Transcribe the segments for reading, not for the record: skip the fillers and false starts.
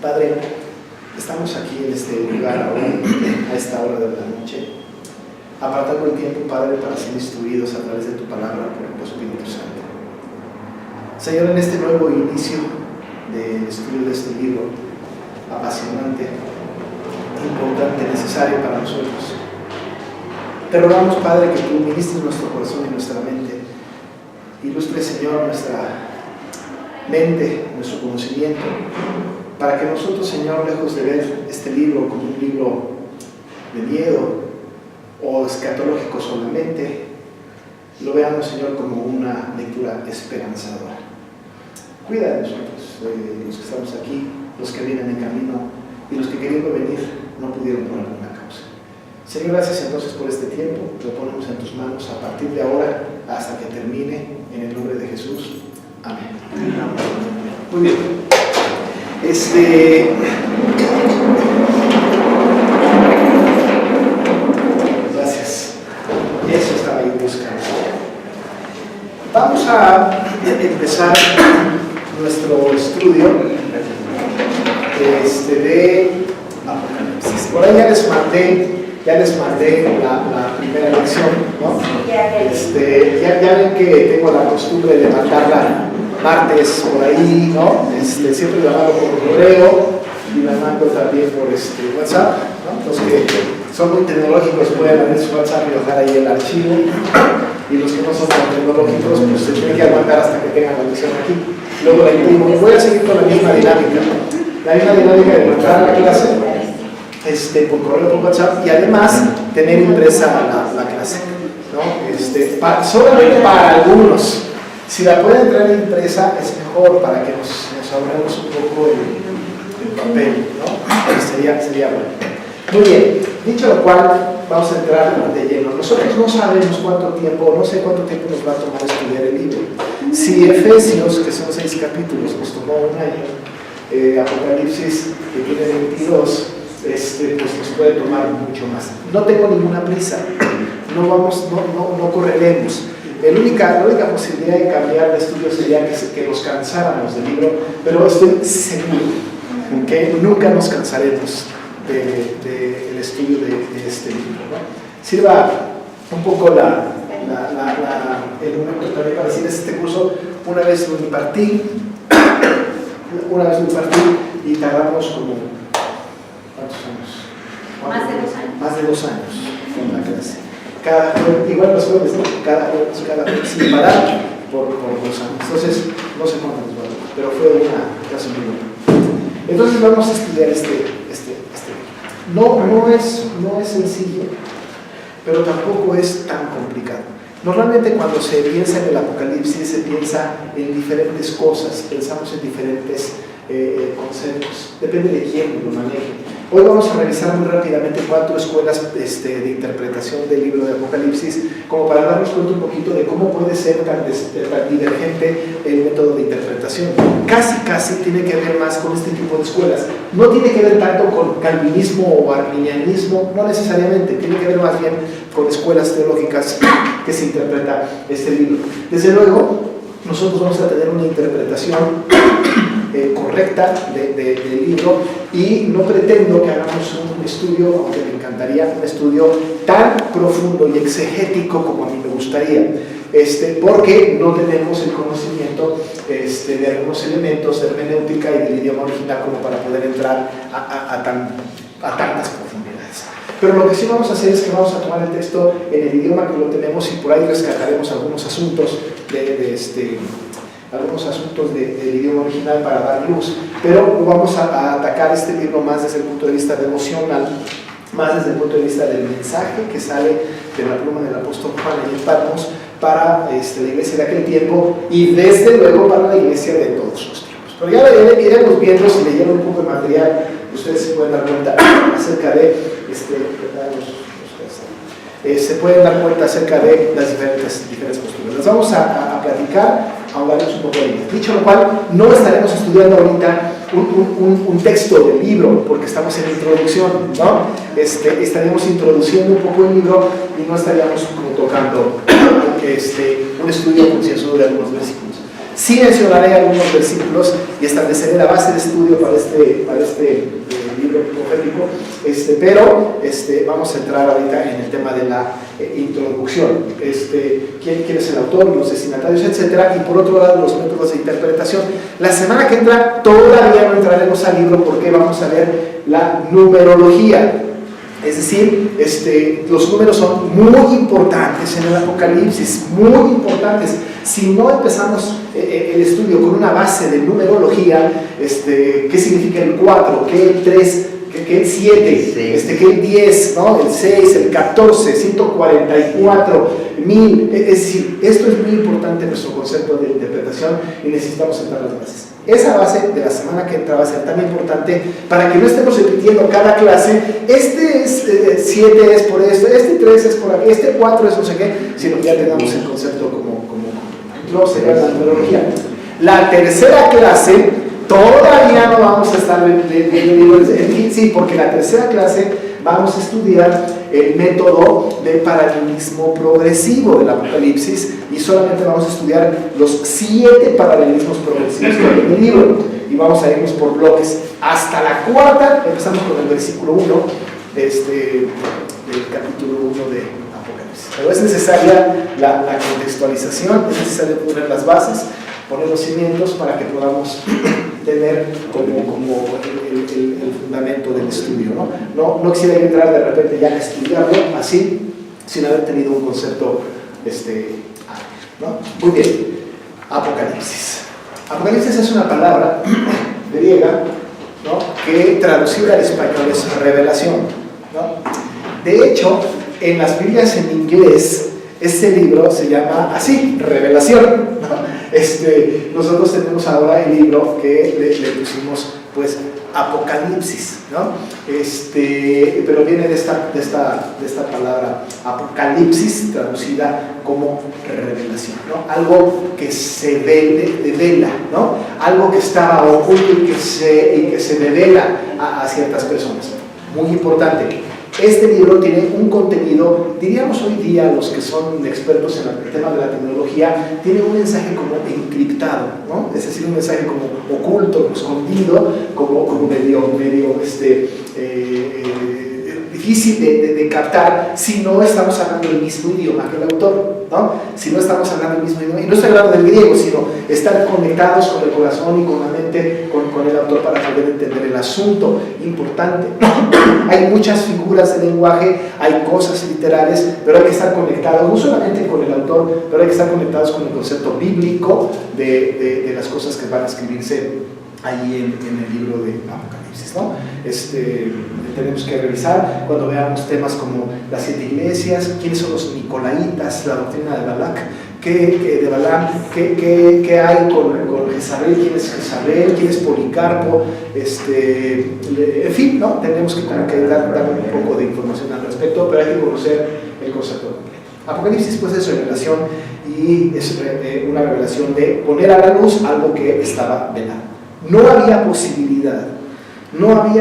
Padre, estamos aquí en este lugar ahora, a esta hora de la noche, apartando el tiempo, Padre, para ser instruidos a través de tu palabra por el Espíritu Santo. Señor, en este nuevo inicio del estudio de este libro, apasionante, importante, necesario para nosotros, te rogamos, Padre, que tú ministres nuestro corazón y nuestra mente, ilustre, Señor, nuestra mente, nuestro conocimiento, para que nosotros, Señor, lejos de ver este libro como un libro de miedo o escatológico solamente, lo veamos, Señor, como una lectura esperanzadora. Cuida de nosotros, los que estamos aquí, los que vienen en camino y los que queriendo venir no pudieron por alguna causa. Señor, gracias entonces por este tiempo, lo ponemos en tus manos a partir de ahora hasta que termine, en el nombre de Jesús. Amén. Muy bien. Gracias. Eso estaba yo buscando. Vamos a empezar nuestro estudio de Apocalipsis. Por ahí ya les mandé la primera lección, ¿no? Ya ven que tengo la costumbre de mandarla martes por ahí, ¿no? Siempre la mando por correo y la mando también por WhatsApp, ¿no? Los que son muy tecnológicos pueden abrir su WhatsApp y dejar ahí el archivo, y los que no son tan tecnológicos pues se tienen que aguantar hasta que tengan la lección aquí. Luego la imprimo. Voy a seguir con la misma dinámica de mandar la clase por correo, por WhatsApp, y además tener impresa la clase, ¿no? Solamente para algunos. Si la pueden traer impresa es mejor, para que nos ahorremos un poco el papel, ¿no? Sería bueno. Muy bien, dicho lo cual, vamos a entrar de lleno. Nosotros no sabemos cuánto tiempo, no sé cuánto tiempo nos va a tomar estudiar el libro. Si Efesios, que son 6 capítulos, nos tomó un año, Apocalipsis, que tiene 22, pues nos puede tomar mucho más. No tengo ninguna prisa, no correremos. La única posibilidad de cambiar de estudio sería que nos cansáramos del libro, pero estoy seguro que nunca nos cansaremos del estudio de este libro, ¿no? Sirva un poco el momento también para decir este curso. Una vez lo impartí y tardamos como ¿cuántos años? Más de 2 años con la clase. Igual los jueves, ¿no? Cada jueves sin parar por 2 años. Entonces, no sé cuánto nos va a dar, pero fue una clase muy buena. Entonces vamos a estudiar no es sencillo, pero tampoco es tan complicado. Normalmente cuando se piensa en el Apocalipsis se piensa en diferentes cosas, pensamos en diferentes conceptos, depende de quién lo maneje. Hoy vamos a revisar muy rápidamente 4 escuelas de interpretación del libro de Apocalipsis, como para darnos cuenta un poquito de cómo puede ser tan divergente el método de interpretación. Casi tiene que ver más con este tipo de escuelas. No tiene que ver tanto con calvinismo o arminianismo, no necesariamente, tiene que ver más bien con escuelas teológicas que se interpreta este libro. Desde luego, nosotros vamos a tener una interpretación correcta del libro, y no pretendo que hagamos un estudio, aunque me encantaría, un estudio tan profundo y exegético como a mí me gustaría, porque no tenemos el conocimiento de algunos elementos de hermenéutica y del idioma original como para poder entrar a tantas profundidades. Pero lo que sí vamos a hacer es que vamos a tomar el texto en el idioma que lo tenemos, y por ahí rescataremos algunos asuntos del idioma original para dar luz, pero vamos a atacar este libro más desde el punto de vista devocional, más desde el punto de vista del mensaje que sale de la pluma del apóstol Juan en Patmos para la iglesia de aquel tiempo, y desde luego para la iglesia de todos los tiempos. Pero ya iremos viendo, si leyeron un poco de material, ustedes se pueden dar cuenta acerca de se pueden dar cuenta acerca de las diferentes posturas. Las vamos a platicar, a ahogarnos un poco en ellas. Dicho lo cual, no estaremos estudiando ahorita un texto del libro, porque estamos en introducción, ¿no? Estaríamos introduciendo un poco el libro y no estaríamos como tocando un estudio concienzudo de algunos versículos. Sí mencionaré algunos versículos y estableceré la base de estudio para este libro profético, pero vamos a entrar ahorita en el tema de la introducción. ¿Quién es el autor, los destinatarios, etcétera? Y por otro lado, los métodos de interpretación. La semana que entra todavía no entraremos al libro porque vamos a ver la numerología. Es decir, los números son muy importantes en el Apocalipsis, muy importantes. Si no empezamos el estudio con una base de numerología, ¿qué significa el 4? ¿Qué el 3? ¿Qué el 7? ¿Qué el 10? ¿No? El 6, el 14, 144, 1000. Es decir, esto es muy importante en nuestro concepto de interpretación y necesitamos sentar las bases. Esa base de la semana que entra va a ser tan importante para que no estemos repitiendo cada clase, 7 es por esto, 3 es por aquí, 4 es no sé qué, sino que ya tengamos el concepto como no sería la numerología. La tercera clase todavía no vamos a estar viendo, sí, porque la tercera clase vamos a estudiar el método de paralelismo progresivo del Apocalipsis y solamente vamos a estudiar los 7 paralelismos progresivos que hay en el libro y vamos a irnos por bloques hasta la cuarta. Empezamos con el versículo 1 del capítulo 1 de Apocalipsis, pero es necesaria la contextualización, es necesario poner las bases, poner los cimientos para que podamos tener como el fundamento del estudio, ¿no? Quisiera entrar de repente ya a estudiarlo así, sin haber tenido un concepto ¿no? Muy bien, Apocalipsis. Apocalipsis es una palabra griega, ¿no? Que traducida al español es revelación, ¿no? De hecho, en las Biblias en inglés, este libro se llama así, Revelación, ¿no? Nosotros tenemos ahora el libro que le pusimos pues Apocalipsis, ¿no? Pero viene de esta palabra Apocalipsis, traducida como revelación, ¿no? Algo que se devela, ¿no? Algo que estaba oculto y que se devela a ciertas personas. Muy importante. Este libro tiene un contenido, diríamos hoy día, los que son expertos en el tema de la tecnología, tiene un mensaje como encriptado, ¿no? Es decir, un mensaje como oculto, como escondido, como medio difícil de captar si no estamos hablando el mismo idioma que el autor, ¿no? Si no estamos hablando el mismo idioma, y no estoy hablando del griego, sino estar conectados con el corazón y con la mente, con el autor para poder entender el asunto importante. Hay muchas figuras de lenguaje, hay cosas literales, pero hay que estar conectados, no solamente con el autor, pero hay que estar conectados con el concepto bíblico de las cosas que van a escribirse ahí en el libro de Apocalipsis, ¿no? Tenemos que revisar cuando veamos temas como las 7 iglesias, quiénes son los nicolaitas, la doctrina de Balac, de Balaam, qué hay con Jezabel, quién es Jezabel, quién es Policarpo, en fin, ¿no? Tenemos que dar un poco de información al respecto, pero hay que conocer el concepto completo. Apocalipsis pues es revelación y es una revelación de poner a la luz algo que estaba velado. No había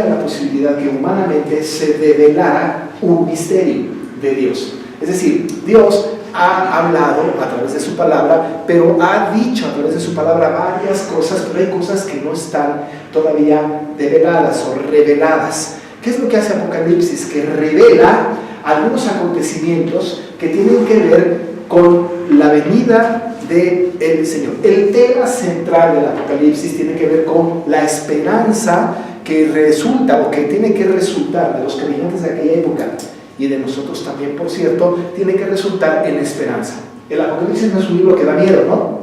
la posibilidad que humanamente se develara un misterio de Dios. Es decir, Dios ha hablado a través de su palabra, pero ha dicho a través de su palabra varias cosas, pero hay cosas que no están todavía develadas o reveladas. ¿Qué es lo que hace Apocalipsis? Que revela algunos acontecimientos que tienen que ver con la venida del Señor. El tema central del Apocalipsis tiene que ver con la esperanza que resulta o que tiene que resultar de los creyentes de aquella época y de nosotros también, por cierto, tiene que resultar en esperanza. El Apocalipsis no es un libro que da miedo, ¿no?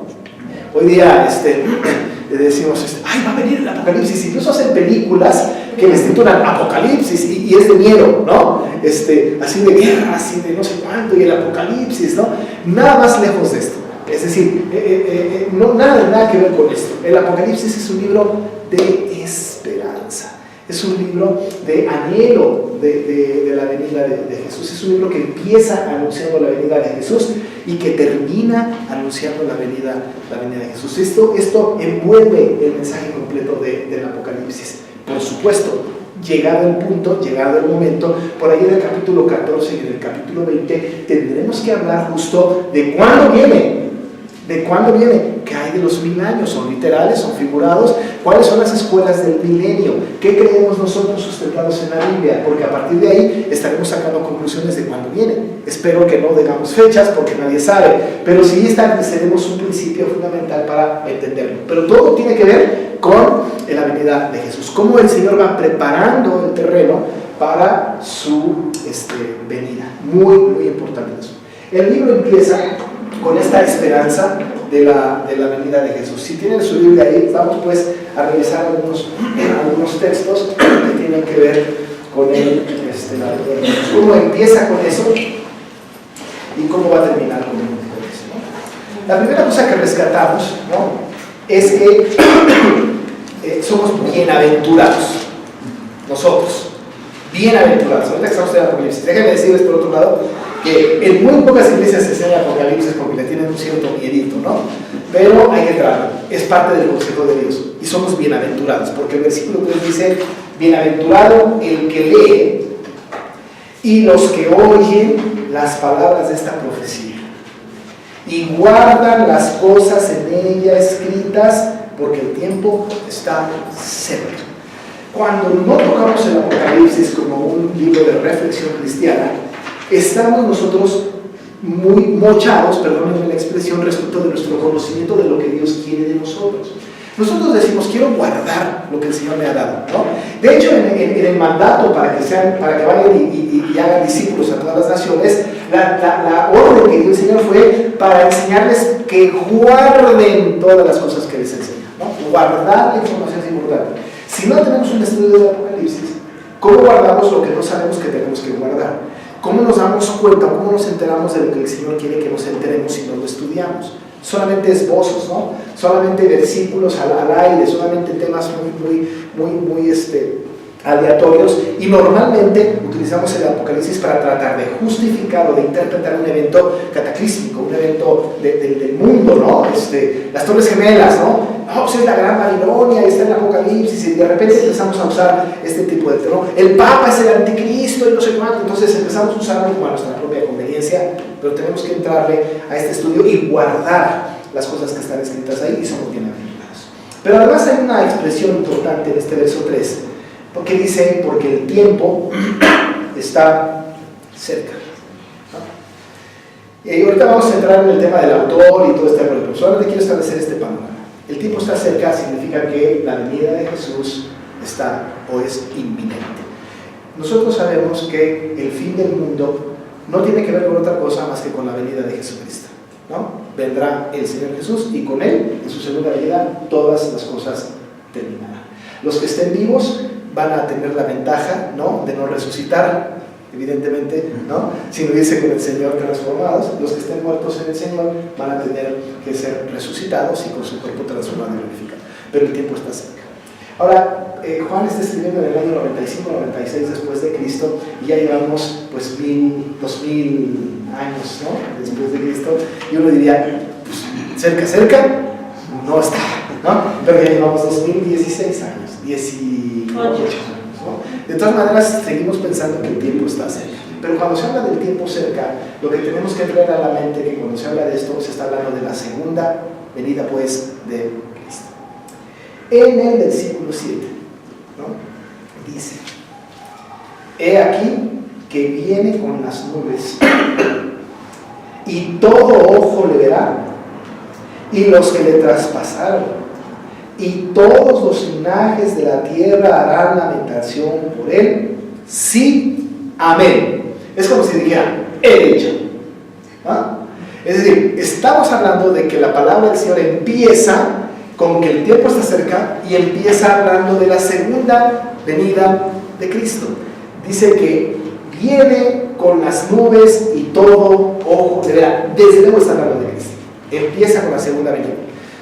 Hoy día decimos, ¡ay, va a venir el Apocalipsis! Incluso hacen películas que les titulan Apocalipsis y es de miedo, ¿no? Así de guerra, así de no sé cuánto, y el Apocalipsis, ¿no? Nada más lejos de esto. Es decir, nada que ver con esto. El Apocalipsis es un libro de esperanza. Es un libro de anhelo de la venida de Jesús. Es un libro que empieza anunciando la venida de Jesús y que termina anunciando la venida de Jesús. Esto envuelve el mensaje completo del Apocalipsis. Por supuesto, llegado el punto, llegado el momento, por ahí en el capítulo 14 y en el capítulo 20 tendremos que hablar justo de cuándo viene ¿De cuándo viene? ¿Qué hay de los 1000 años? ¿Son literales? ¿Son figurados? ¿Cuáles son las escuelas del milenio? ¿Qué creemos nosotros sustentados en la Biblia? Porque a partir de ahí estaremos sacando conclusiones de cuándo viene. Espero que no digamos fechas porque nadie sabe, pero sí estableceremos un principio fundamental para entenderlo. Pero todo tiene que ver con la venida de Jesús. Cómo el Señor va preparando el terreno para su venida. Muy, muy importante eso. El libro empieza con esta esperanza de la venida de Jesús. Si tienen su Biblia ahí, vamos pues a revisar algunos textos que tienen que ver con cómo empieza con eso y cómo va a terminar con eso, ¿no? La primera cosa que rescatamos, ¿no?, es que somos bienaventurados, nosotros, bienaventurados. Ahorita que estamos en Apocalipsis, déjenme decirles por otro lado que en muy pocas iglesias se enseña Apocalipsis porque le tienen un cierto miedito, ¿no? Pero hay que tratarlo, es parte del consejo de Dios y somos bienaventurados, porque el versículo 3 dice: bienaventurado el que lee y los que oyen las palabras de esta profecía y guardan las cosas en ella escritas, porque el tiempo está cerca. Cuando no tocamos el Apocalipsis como un libro de reflexión cristiana, estamos nosotros muy mochados, perdónenme la expresión, respecto de nuestro conocimiento de lo que Dios quiere de nosotros. Nosotros decimos: quiero guardar lo que el Señor me ha dado, ¿no? De hecho, en el mandato para que vayan y hagan discípulos a todas las naciones, la orden que dio el Señor fue para enseñarles que guarden todas las cosas que les enseña, ¿no? Guardar la información es importante. Si no tenemos un estudio del Apocalipsis, ¿cómo guardamos lo que no sabemos que tenemos que guardar? ¿Cómo nos damos cuenta, cómo nos enteramos de lo que el Señor quiere que nos enteremos si no lo estudiamos? Solamente esbozos, ¿no? Solamente versículos al aire, solamente temas muy aleatorios, y normalmente utilizamos el Apocalipsis para tratar de justificar o de interpretar un evento cataclísmico, un evento del mundo, ¿no? Las Torres Gemelas, ¿no? Pues es la Gran Babilonia, está en el Apocalipsis, y de repente empezamos a usar este tipo de tema. El Papa es el anticristo y no sé cuánto, entonces empezamos a usarlo a nuestra propia conveniencia, pero tenemos que entrarle a este estudio y guardar las cosas que están escritas ahí, y somos bienaventurados. Pero además hay una expresión importante en este verso 3, porque dice: porque el tiempo está cerca, ¿no? Y ahorita vamos a entrar en el tema del autor y todo este rollo, pero solamente quiero establecer este panorama. El tiempo está cerca significa que la venida de Jesús está o es inminente. Nosotros sabemos que el fin del mundo no tiene que ver con otra cosa más que con la venida de Jesucristo, ¿no? Vendrá el Señor Jesús y con Él, en su segunda venida, todas las cosas terminarán. Los que estén vivos van a tener la ventaja, ¿no?, de no resucitar, evidentemente, ¿no?, si no hubiese con el Señor transformados. Los que estén muertos en el Señor van a tener que ser resucitados y con su cuerpo transformado y glorificado. Pero el tiempo está cerca. Ahora, Juan está escribiendo en el año 95-96 después de Cristo, y ya llevamos pues 2000 años, ¿no?, después de Cristo, y uno diría: pues, cerca no está, ¿no? Pero ya llevamos 2016 años, 18 años, ¿no? De todas maneras, seguimos pensando que el tiempo está cerca. Pero cuando se habla del tiempo cerca, lo que tenemos que traer a la mente es que cuando se habla de esto, se está hablando de la segunda venida, pues, de Cristo. En el versículo 7, ¿no?, dice: he aquí que viene con las nubes, y todo ojo le verá, y los que le traspasaron, y todos los linajes de la tierra harán lamentación por él. Sí, amén. Es como si dijeran: he dicho, ¿no? Es decir, estamos hablando de que la palabra del Señor empieza con que el tiempo está cerca, y empieza hablando de la segunda venida de Cristo. Dice que viene con las nubes y todo ojo le verá. Desde luego está hablando de Cristo. Empieza con la segunda venida.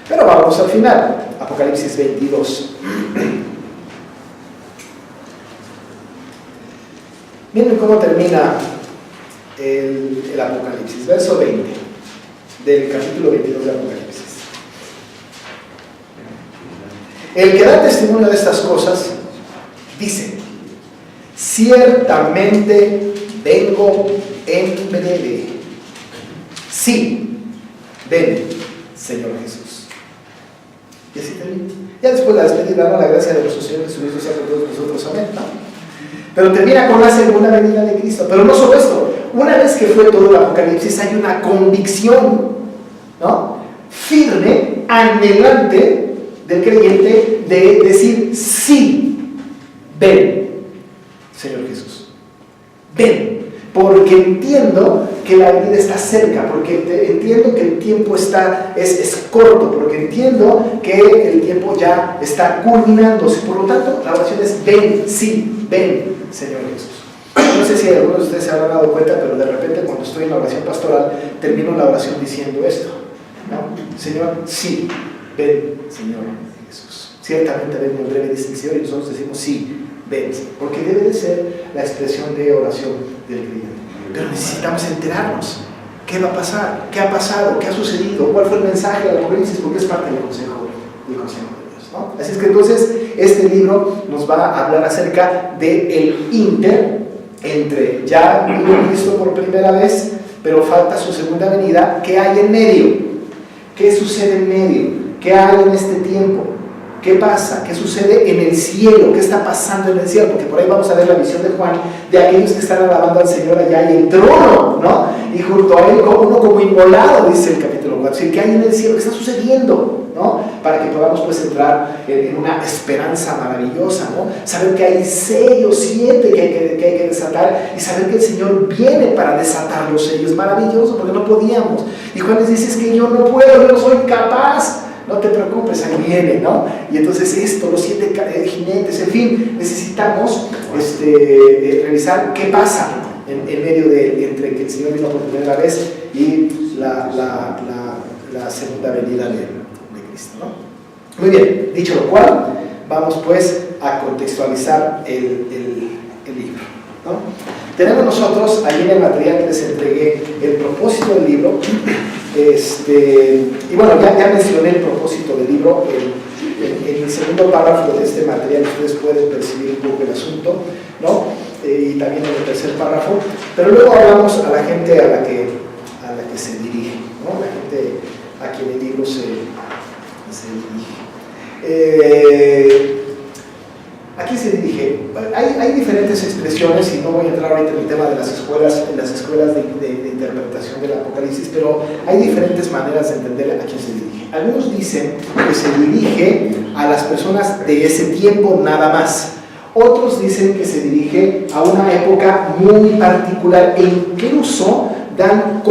Pero vamos al final, Apocalipsis 22. Miren cómo termina el Apocalipsis, verso 20 del capítulo 22 de Apocalipsis. El que da testimonio de estas cosas dice: ciertamente vengo en breve. Sí, ven, Señor Jesús. Y así termina. Ya después la despedida, ¿no? La gracia de nuestro Señor Jesucristo sea con todos nosotros, amén, ¿no? Pero termina con la segunda venida de Cristo. Pero no solo esto, una vez que fue todo el Apocalipsis, hay una convicción, ¿no?, firme, anhelante del creyente de decir: sí, ven, Señor Jesús, ven, porque entiendo que la venida está cerca, porque entiendo que el tiempo es corto, porque entiendo que el tiempo ya está culminándose. Por lo tanto, la oración es: ven, sí, ven, Señor Jesús. No sé si algunos de ustedes se habrán dado cuenta, pero de repente cuando estoy en la oración pastoral, termino la oración diciendo esto, ¿no? Señor, sí, ven, Señor Jesús. Ciertamente ven en breve, dice el Señor, y nosotros decimos: sí, ven, porque debe de ser la expresión de oración del creyente. Pero necesitamos enterarnos. ¿Qué va a pasar? ¿Qué ha pasado? ¿Qué ha sucedido? ¿Cuál fue el mensaje del Apocalipsis? Porque es parte del consejo de Dios, ¿no? Así es que entonces este libro nos va a hablar acerca del entre ya vino Cristo por primera vez, pero falta su segunda venida. ¿Qué hay en medio? ¿Qué sucede en medio? ¿Qué hay en este tiempo? ¿Qué pasa? ¿Qué sucede en el cielo? ¿Qué está pasando en el cielo? Porque por ahí vamos a ver la visión de Juan de aquellos que están alabando al Señor allá en el trono, ¿no? Y junto a él uno como inmolado, dice el capítulo 4. ¿Qué hay en el cielo? ¿Qué está sucediendo? ¿No? Para que podamos pues entrar en una esperanza maravillosa, ¿no? Saber que hay 6 o 7 que hay que desatar, y saber que el Señor viene para desatar los sellos. Maravilloso, porque no podíamos. Y Juan les dice: es que yo no puedo, yo no soy capaz. No te preocupes, ahí viene, ¿no? Y entonces esto, los 7 jinetes, en fin, necesitamos revisar qué pasa en medio entre que el Señor vino por primera vez y la segunda venida de Cristo, ¿no? Muy bien, dicho lo cual, vamos pues a contextualizar el libro, ¿no? Tenemos nosotros ahí en el material que les entregué el propósito del libro. Y bueno, ya mencioné el propósito del libro. En el segundo párrafo de este material ustedes pueden percibir un poco el asunto, ¿no? Y también en el tercer párrafo. Pero luego hablamos a la gente a la que se dirige, ¿no? La gente a quien el libro se dirige. ¿A quién se dirige? Hay diferentes expresiones, y no voy a entrar ahorita en el tema de las escuelas de interpretación del Apocalipsis, pero hay diferentes maneras de entender a quién se dirige. Algunos dicen que se dirige a las personas de ese tiempo nada más. Otros dicen que se dirige a una época muy particular, e incluso dan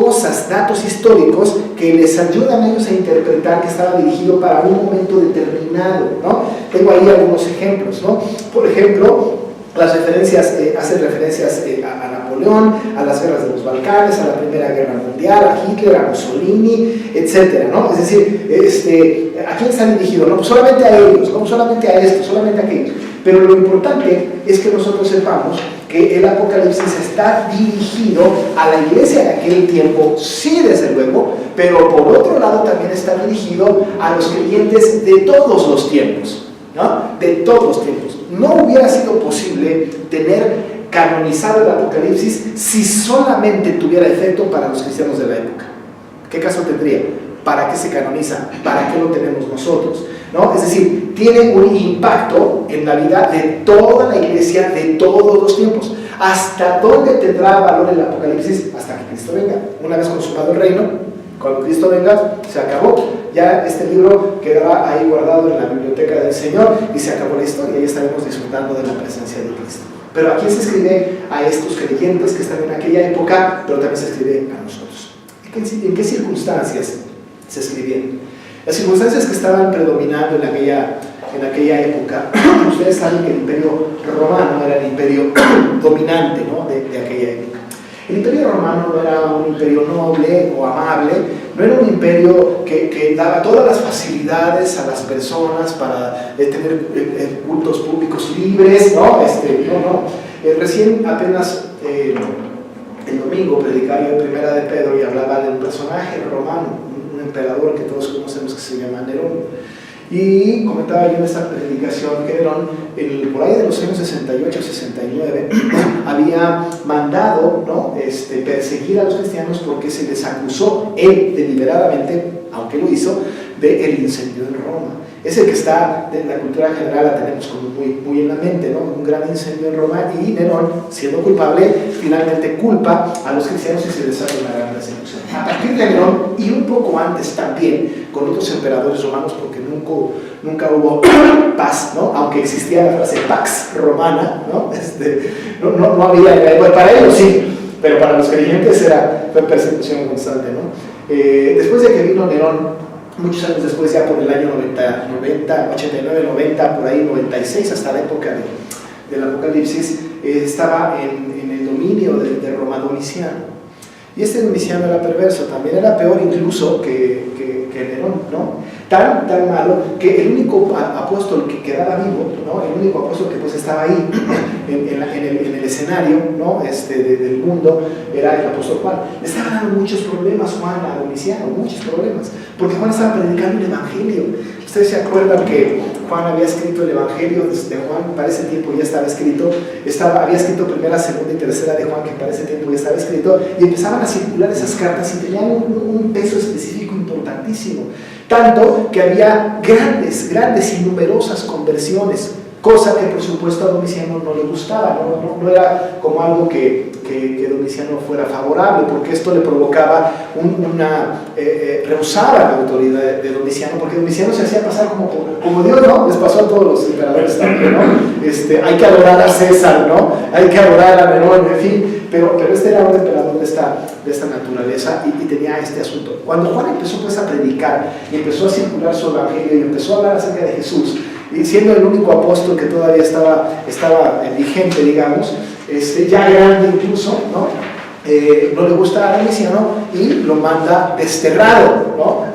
datos históricos que les ayudan a ellos a interpretar que estaba dirigido para un momento determinado, ¿no? Tengo ahí algunos ejemplos, ¿no? Por ejemplo, las referencias, hacen referencias a Napoleón, a las guerras de los Balcanes, a la Primera Guerra Mundial, a Hitler, a Mussolini, etcétera, ¿no? Es decir, ¿a quién está dirigido? No solamente a ellos, no solamente a esto, solamente a aquellos. Pero lo importante es que nosotros sepamos que el Apocalipsis está dirigido a la iglesia de aquel tiempo, sí, desde luego, pero por otro lado también está dirigido a los creyentes de todos los tiempos, ¿no? De todos los tiempos. No hubiera sido posible tener canonizado el Apocalipsis si solamente tuviera efecto para los cristianos de la época. ¿Qué caso tendría? ¿Para qué se canoniza? ¿Para qué lo tenemos nosotros? ¿No? Es decir, tiene un impacto en la vida de toda la iglesia de todos los tiempos. ¿Hasta dónde tendrá valor el Apocalipsis? Hasta que Cristo venga. Una vez consumado el reino, cuando Cristo venga, se acabó. Ya este libro quedará ahí guardado en la biblioteca del Señor y se acabó la historia. Y estaremos disfrutando de la presencia de Cristo. Pero ¿a quién se escribe? A estos creyentes que están en aquella época, pero también se escribe a nosotros. ¿En qué circunstancias se escribían? Las circunstancias que estaban predominando en aquella época. Ustedes saben que el Imperio Romano era el imperio dominante, ¿no? de aquella época. El Imperio Romano no era un imperio noble o amable, no era un imperio que daba todas las facilidades a las personas para tener cultos públicos libres, ¿no? Recién apenas el domingo predicaba yo en Primera de Pedro y hablaba de un personaje romano, un emperador que todos conocemos que se llama Nerón. Y comentaba yo en esta predicación que Nerón, por ahí de los años 68-69, había mandado, ¿no? Perseguir a los cristianos porque se les acusó él deliberadamente aunque lo hizo, del incendio en Roma. Es el que está, en la cultura general la tenemos como muy en la mente, ¿no? Un gran incendio en Roma, y Nerón, siendo culpable, finalmente culpa a los cristianos y se desata una gran persecución. A partir de Nerón, y un poco antes también, con otros emperadores romanos, porque nunca hubo paz, ¿no? Aunque existía la frase Pax Romana, ¿no? No había, bueno, para ellos sí, pero para los creyentes fue persecución constante, ¿no? Después de que vino Nerón, muchos años después, ya por el año 89, 90, por ahí 96, hasta la época del Apocalipsis, estaba en el dominio de Roma Domiciano. Y este Domiciano era perverso, también era peor incluso que Nerón, ¿no? Tan malo que el único apóstol que quedaba vivo, ¿no? El único apóstol que pues estaba ahí en el escenario, ¿no? Del mundo, era el apóstol Juan. Le estaba dando muchos problemas Juan a Domiciano, muchos problemas, porque Juan estaba predicando el evangelio. Ustedes se acuerdan que Juan había escrito el evangelio de Juan, para ese tiempo ya estaba escrito, había escrito primera, segunda y tercera de Juan, que para ese tiempo ya estaba escrito, y empezaban a circular esas cartas y tenían un peso específico importantísimo, tanto que había grandes y numerosas conversiones, cosa que por supuesto a Domiciano no le gustaba, no era como algo que Domiciano fuera favorable, porque esto le provocaba rehusaba la autoridad de Domiciano, porque Domiciano se hacía pasar como Dios, ¿no? Les pasó a todos los emperadores también, ¿no? Hay que adorar a César, ¿no? Hay que adorar a Nerón, en fin, pero este era un emperador de esta naturaleza y tenía este asunto. Cuando Juan empezó pues a predicar y empezó a circular su evangelio y empezó a hablar acerca de Jesús, y siendo el único apóstol que todavía estaba vigente, digamos, ya grande incluso, ¿no? No le gusta a Domiciano y lo manda desterrado, ¿no?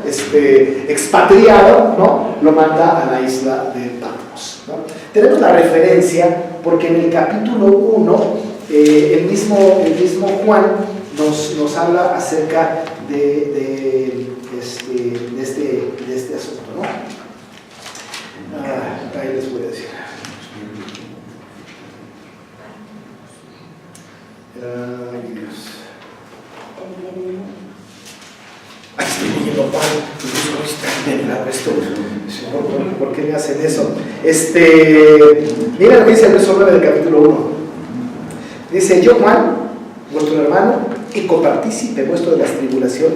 Expatriado, ¿no? Lo manda a la isla de Patmos, ¿no? Tenemos la referencia porque en el capítulo 1 el mismo Juan nos habla acerca de este asunto, ¿no? Ahí les voy a decir. Ay, Dios. Ay, estoy leyendo Juan. Esto. ¿Por qué me hacen eso? Mira lo que dice el verso 9 del capítulo 1. Dice: yo, Juan, vuestro hermano y copartícipe vuestro de la tribulación,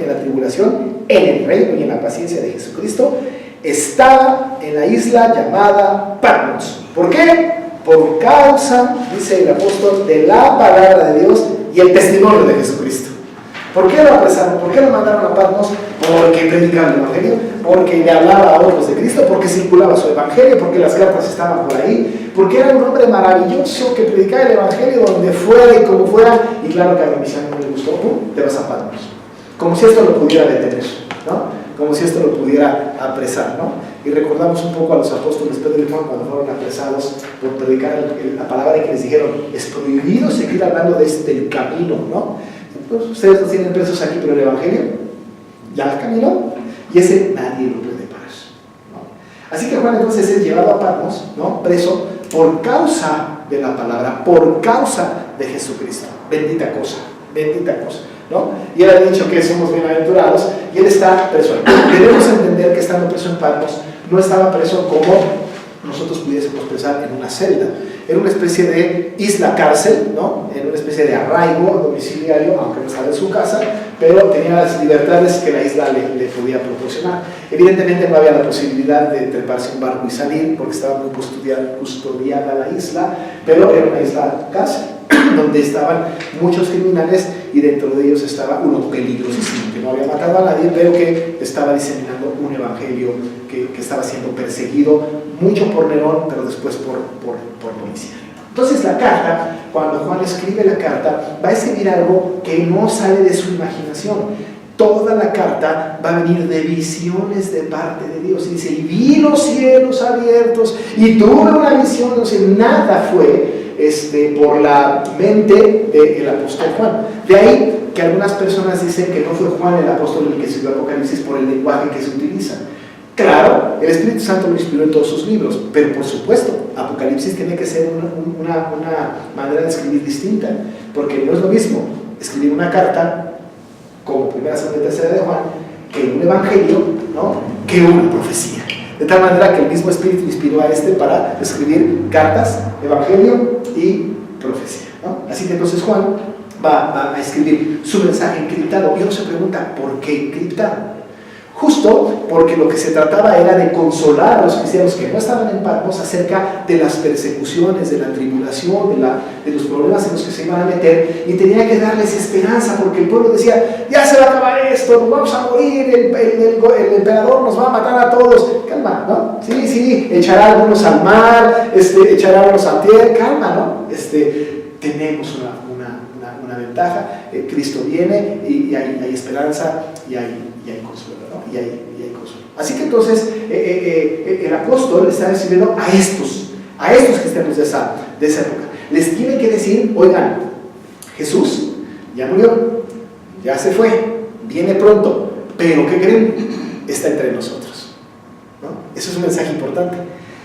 en el reino y en la paciencia de Jesucristo, estaba en la isla llamada Patmos. ¿Por qué? Por causa, dice el apóstol, de la palabra de Dios y el testimonio de Jesucristo. ¿Por qué lo apresaron? ¿Por qué lo mandaron a Patmos? Porque predicaba el evangelio, porque le hablaba a otros de Cristo, porque circulaba su evangelio, porque las cartas estaban por ahí, porque era un hombre maravilloso que predicaba el evangelio donde fuera y como fuera. Y claro que a Domiciano no le gustó, ¡pum!, te vas a Patmos. Como si esto lo pudiera detener, ¿no? Como si esto lo pudiera apresar, ¿no? Y recordamos un poco a los apóstoles Pedro y Juan cuando fueron apresados por predicar la palabra, y que les dijeron: es prohibido seguir hablando de este camino, ¿no? Pues ustedes los tienen presos aquí, pero el evangelio ya caminó, y ese nadie lo puede parar, ¿no? Así que Juan entonces es llevado a Patmos, ¿no? Preso por causa de la palabra, por causa de Jesucristo. Bendita cosa, ¿no? Y él ha dicho que somos bienaventurados, y él está preso. Debemos entender que estando preso en Patmos, no estaba preso como nosotros pudiésemos pensar en una celda. Era una especie de isla cárcel, ¿no? Era una especie de arraigo domiciliario, aunque no estaba en su casa, pero tenía las libertades que la isla le podía proporcionar. Evidentemente no había la posibilidad de treparse a un barco y salir, porque estaba muy custodiada la isla, pero era una isla cárcel, donde estaban muchos criminales, y dentro de ellos estaba uno peligrosísimo, que no había matado a nadie, pero que estaba diseminando un evangelio que estaba siendo perseguido, mucho por Nerón, pero después por Domiciano. Entonces la carta, cuando Juan escribe la carta, va a escribir algo que no sale de su imaginación. Toda la carta va a venir de visiones de parte de Dios. Y dice: y vi los cielos abiertos y tuve una visión. No sé, nada fue por la mente del apóstol Juan. De ahí que algunas personas dicen que no fue Juan el apóstol el que escribió Apocalipsis por el lenguaje que se utiliza. Claro, el Espíritu Santo lo inspiró en todos sus libros, pero por supuesto, Apocalipsis tiene que ser una manera de escribir distinta, porque no es lo mismo escribir una carta como primera, segunda y tercera de Juan, que un evangelio, ¿no?, que una profecía. De tal manera que el mismo Espíritu inspiró a para escribir cartas, evangelio y profecía, ¿no? Así que entonces Juan va a escribir su mensaje encriptado. Y uno se pregunta, ¿por qué encriptado? Justo porque lo que se trataba era de consolar a los cristianos que no estaban en Patmos acerca de las persecuciones, de la tribulación, de los problemas en los que se iban a meter, y tenía que darles esperanza, porque el pueblo decía, ya se va a acabar esto, nos vamos a morir, el emperador nos va a matar a todos. Calma, ¿no? Sí, echará a algunos al mar, echará a algunos a tierra, calma, ¿no? Tenemos una ventaja, Cristo viene y hay esperanza y hay consuelo, ¿no? Y hay consuelo. Así que entonces el apóstol está escribiendo a estos cristianos de esa época. Les tiene que decir, oigan, Jesús ya murió, ya se fue, viene pronto, pero ¿qué creen? Está entre nosotros, ¿no? Eso es un mensaje importante.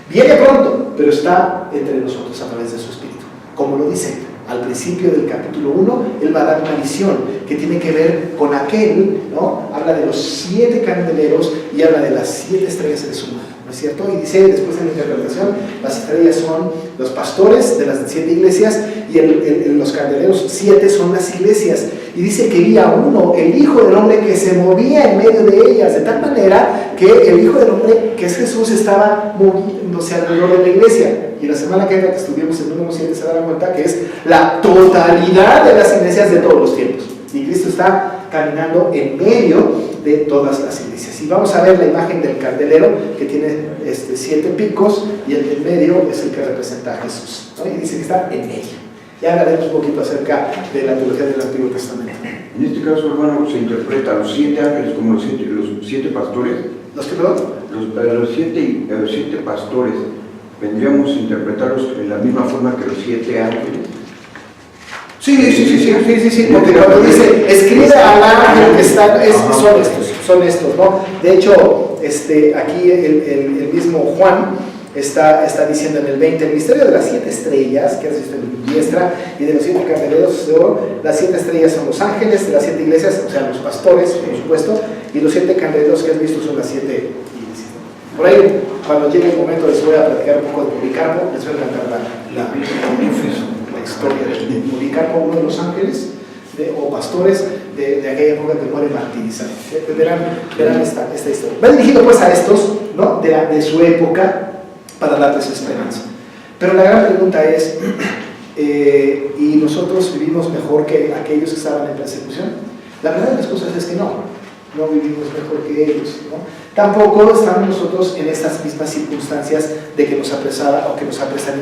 Viene pronto, pero está entre nosotros a través de su Espíritu. Como lo dice al principio del capítulo 1, él va a dar una visión que tiene que ver con aquel, ¿no? Habla de los 7 candeleros y habla de las 7 estrellas de su mano, ¿no es cierto? Y dice, después de la interpretación, las estrellas son los pastores de las 7 iglesias y los candeleros 7 son las iglesias. Y dice que vi a uno, el Hijo del Hombre, que se movía en medio de ellas, de tal manera que el Hijo del Hombre, que es Jesús, estaba moviéndose alrededor de la iglesia. Y la semana que entra, que estudiamos el número 7, se darán cuenta que es la totalidad de las iglesias de todos los tiempos. Y Cristo está caminando en medio de todas las iglesias. Y vamos a ver la imagen del candelero, que tiene 7 picos, y el del medio es el que representa a Jesús, ¿no? Y dice que está en medio. Ya hablaremos un poquito acerca de la teología del Antiguo Testamento. En este caso, hermano, se interpreta a los 7 ángeles como los 7 pastores. ¿Los que perdón? Los 7 pastores, ¿vendríamos a interpretarlos de la misma forma que los 7 ángeles? Sí, porque cuando dice, escribe al ángel que está, son estos, ¿no? De hecho, aquí el mismo Juan está diciendo en el 20, el misterio de las 7 estrellas, que es en diestra, y de los 7 candeleros de oro. Las 7 estrellas son los ángeles de las 7 iglesias, o sea, los pastores, por supuesto, y los 7 candeleros que has visto son las 7 iglesias. Por ahí, cuando llegue el momento, les voy a platicar un poco de Policarpo, les voy a cantar la historia de Policarpo, uno de los ángeles o pastores de aquella época que muere martirizado. Verán esta historia. Va dirigido pues a estos, ¿no?, de su época, para darles esperanza. Pero la gran pregunta es, ¿y nosotros vivimos mejor que aquellos que estaban en persecución? La verdad de las cosas es que no vivimos mejor que ellos, ¿no? Tampoco estamos nosotros en estas mismas circunstancias de que nos apresan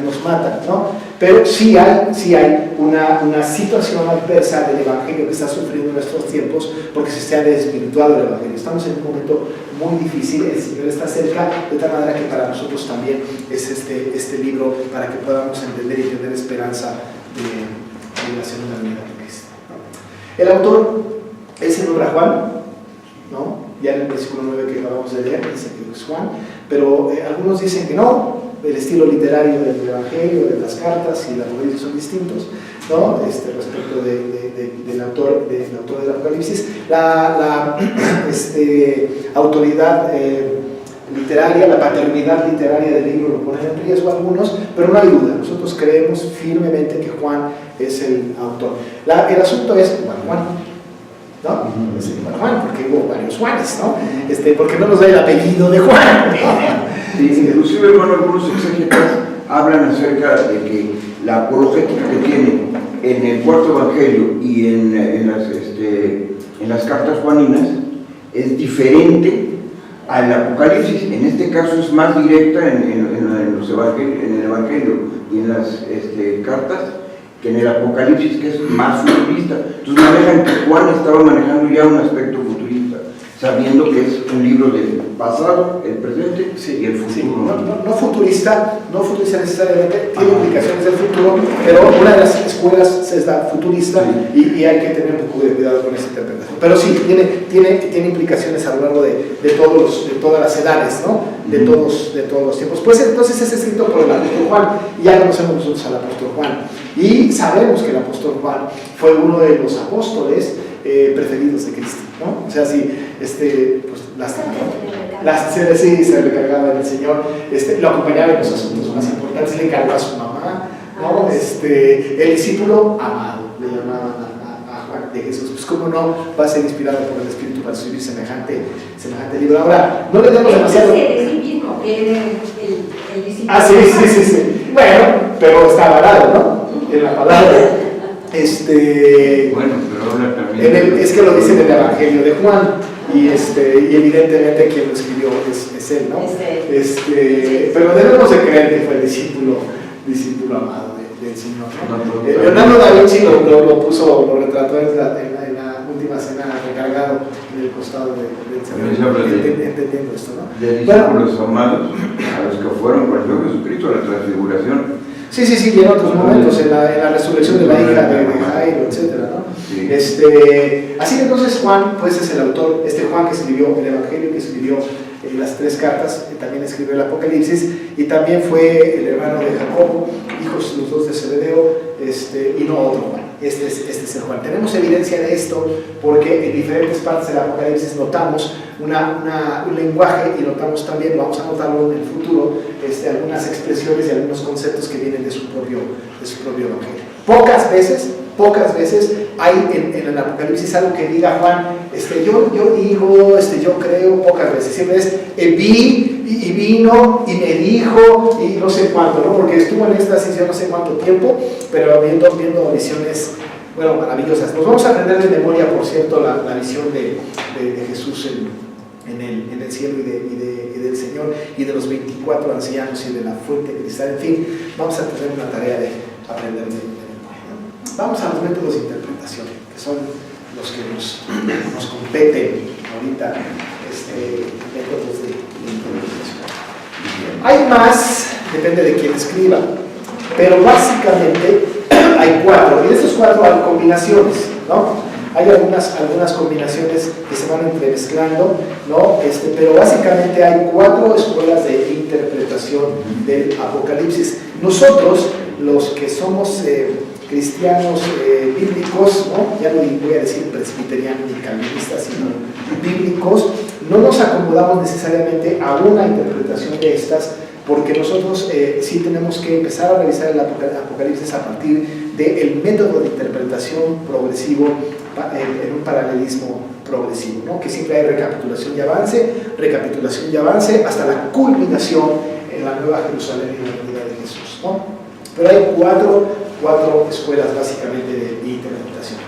y nos matan, ¿no? Pero sí hay una situación adversa del Evangelio que está sufriendo en nuestros tiempos, porque se ha desvirtuado el Evangelio. Estamos en un momento muy difícil, el Señor está cerca, de tal manera que para nosotros también es este libro, para que podamos entender y tener esperanza de la segunda venida de Cristo, ¿no? El autor, él se nombra Juan, ¿no? Ya en el versículo 9 que acabamos de leer dice que es Juan, pero algunos dicen que no, el estilo literario del Evangelio, de las cartas y la Apocalipsis son distintos, ¿no? Respecto del autor del Apocalipsis. La autoridad literaria, la paternidad literaria del libro lo ponen en riesgo algunos, pero no hay duda, nosotros creemos firmemente que Juan es el autor. El asunto es, Juan, ¿no? Es Juan, porque hubo varios Juanes, ¿no? Porque no nos da el apellido de Juan, ¿no? Sí, inclusive, hermano, algunos exégetas hablan acerca de que la apologética que tiene en el cuarto evangelio y en las cartas juaninas es diferente al Apocalipsis. En este caso es más directa en el evangelio y en las cartas, que en el Apocalipsis, que es más futurista. Entonces manejan que Juan estaba manejando ya un aspecto futurista, sabiendo que es un libro del pasado, el presente y el futuro. Sí, no futurista necesariamente, tiene implicaciones del futuro, pero una de las escuelas es la futurista, y hay que tener un poco de cuidado con esa interpretación. Pero sí, tiene implicaciones a lo largo de todas las edades, ¿no? De todos los tiempos. Pues entonces es escrito por el apóstol Juan, y ya conocemos nosotros al apóstol Juan, y sabemos que el apóstol Juan fue uno de los apóstoles preferidos de Cristo. ¿no? O sea, sí, pues sí, se recargaba en el Señor, lo acompañaba en los asuntos más importantes, le encargó a su mamá, ¿no? El discípulo amado, le llamaban a Juan de Jesús. Pues cómo no va a ser inspirado por el Espíritu para escribir semejante libro. Ahora, no le demos demasiado... Es el mismo, el discípulo. Ah, sí. Bueno, pero está avalado, ¿no? En la palabra. Bueno, pero ahora también... es que lo dice en el Evangelio de Juan. Y evidentemente quien lo escribió es él, ¿no? Pero debemos de creer que fue el discípulo amado del Señor, ¿no? Leonardo da Vinci lo retrató en la última cena, recargado en el costado del Señor, entendiendo esto, ¿no? De discípulos amados a los que fueron con el Señor Jesucristo a la transfiguración. Sí, y en otros momentos, en la resurrección de la hija de Jairo, etcétera, ¿no? Sí. Así que entonces Juan, pues es el autor, Juan que escribió el Evangelio, que escribió las 3 cartas, también escribió el Apocalipsis, y también fue el hermano de Jacobo, hijos los 2 de Zebedeo, y no otro Juan. Este es el Juan. Tenemos evidencia de esto porque en diferentes partes del Apocalipsis notamos un lenguaje, y notamos también, vamos a notarlo en el futuro, algunas expresiones y algunos conceptos que vienen de su propio Evangelio. Pocas veces hay en el Apocalipsis algo que diga Juan, yo digo, yo creo, pocas veces. Siempre es vi y vino y me dijo y no sé cuánto, ¿no? Porque estuvo en éxtasis yo no sé cuánto tiempo, pero viendo visiones, bueno, maravillosas. Nos vamos a aprender de memoria, por cierto, la visión de Jesús en el cielo y del Señor, y de los 24 ancianos y de la fuente de cristal. En fin, vamos a tener una tarea de aprender de memoria, ¿no? Vamos a los métodos de interpretación, que son los que nos competen ahorita, métodos de interpretación. Hay más, depende de quién escriba, pero básicamente hay 4, y de esos 4 hay combinaciones, ¿no? Hay algunas combinaciones que se van entremezclando, ¿no? Pero básicamente hay 4 escuelas de interpretación del Apocalipsis. Nosotros, los que somos cristianos bíblicos, ¿no? Ya no voy a decir presbiterianos ni calvinistas, sino bíblicos, no nos acomodamos necesariamente a una interpretación de estas, porque nosotros sí tenemos que empezar a revisar el Apocalipsis a partir del método de interpretación progresivo, en un paralelismo progresivo, ¿no? Que siempre hay recapitulación y avance, hasta la culminación en la Nueva Jerusalén y la venida de Jesús, ¿no? Pero hay cuatro escuelas básicamente de interpretación.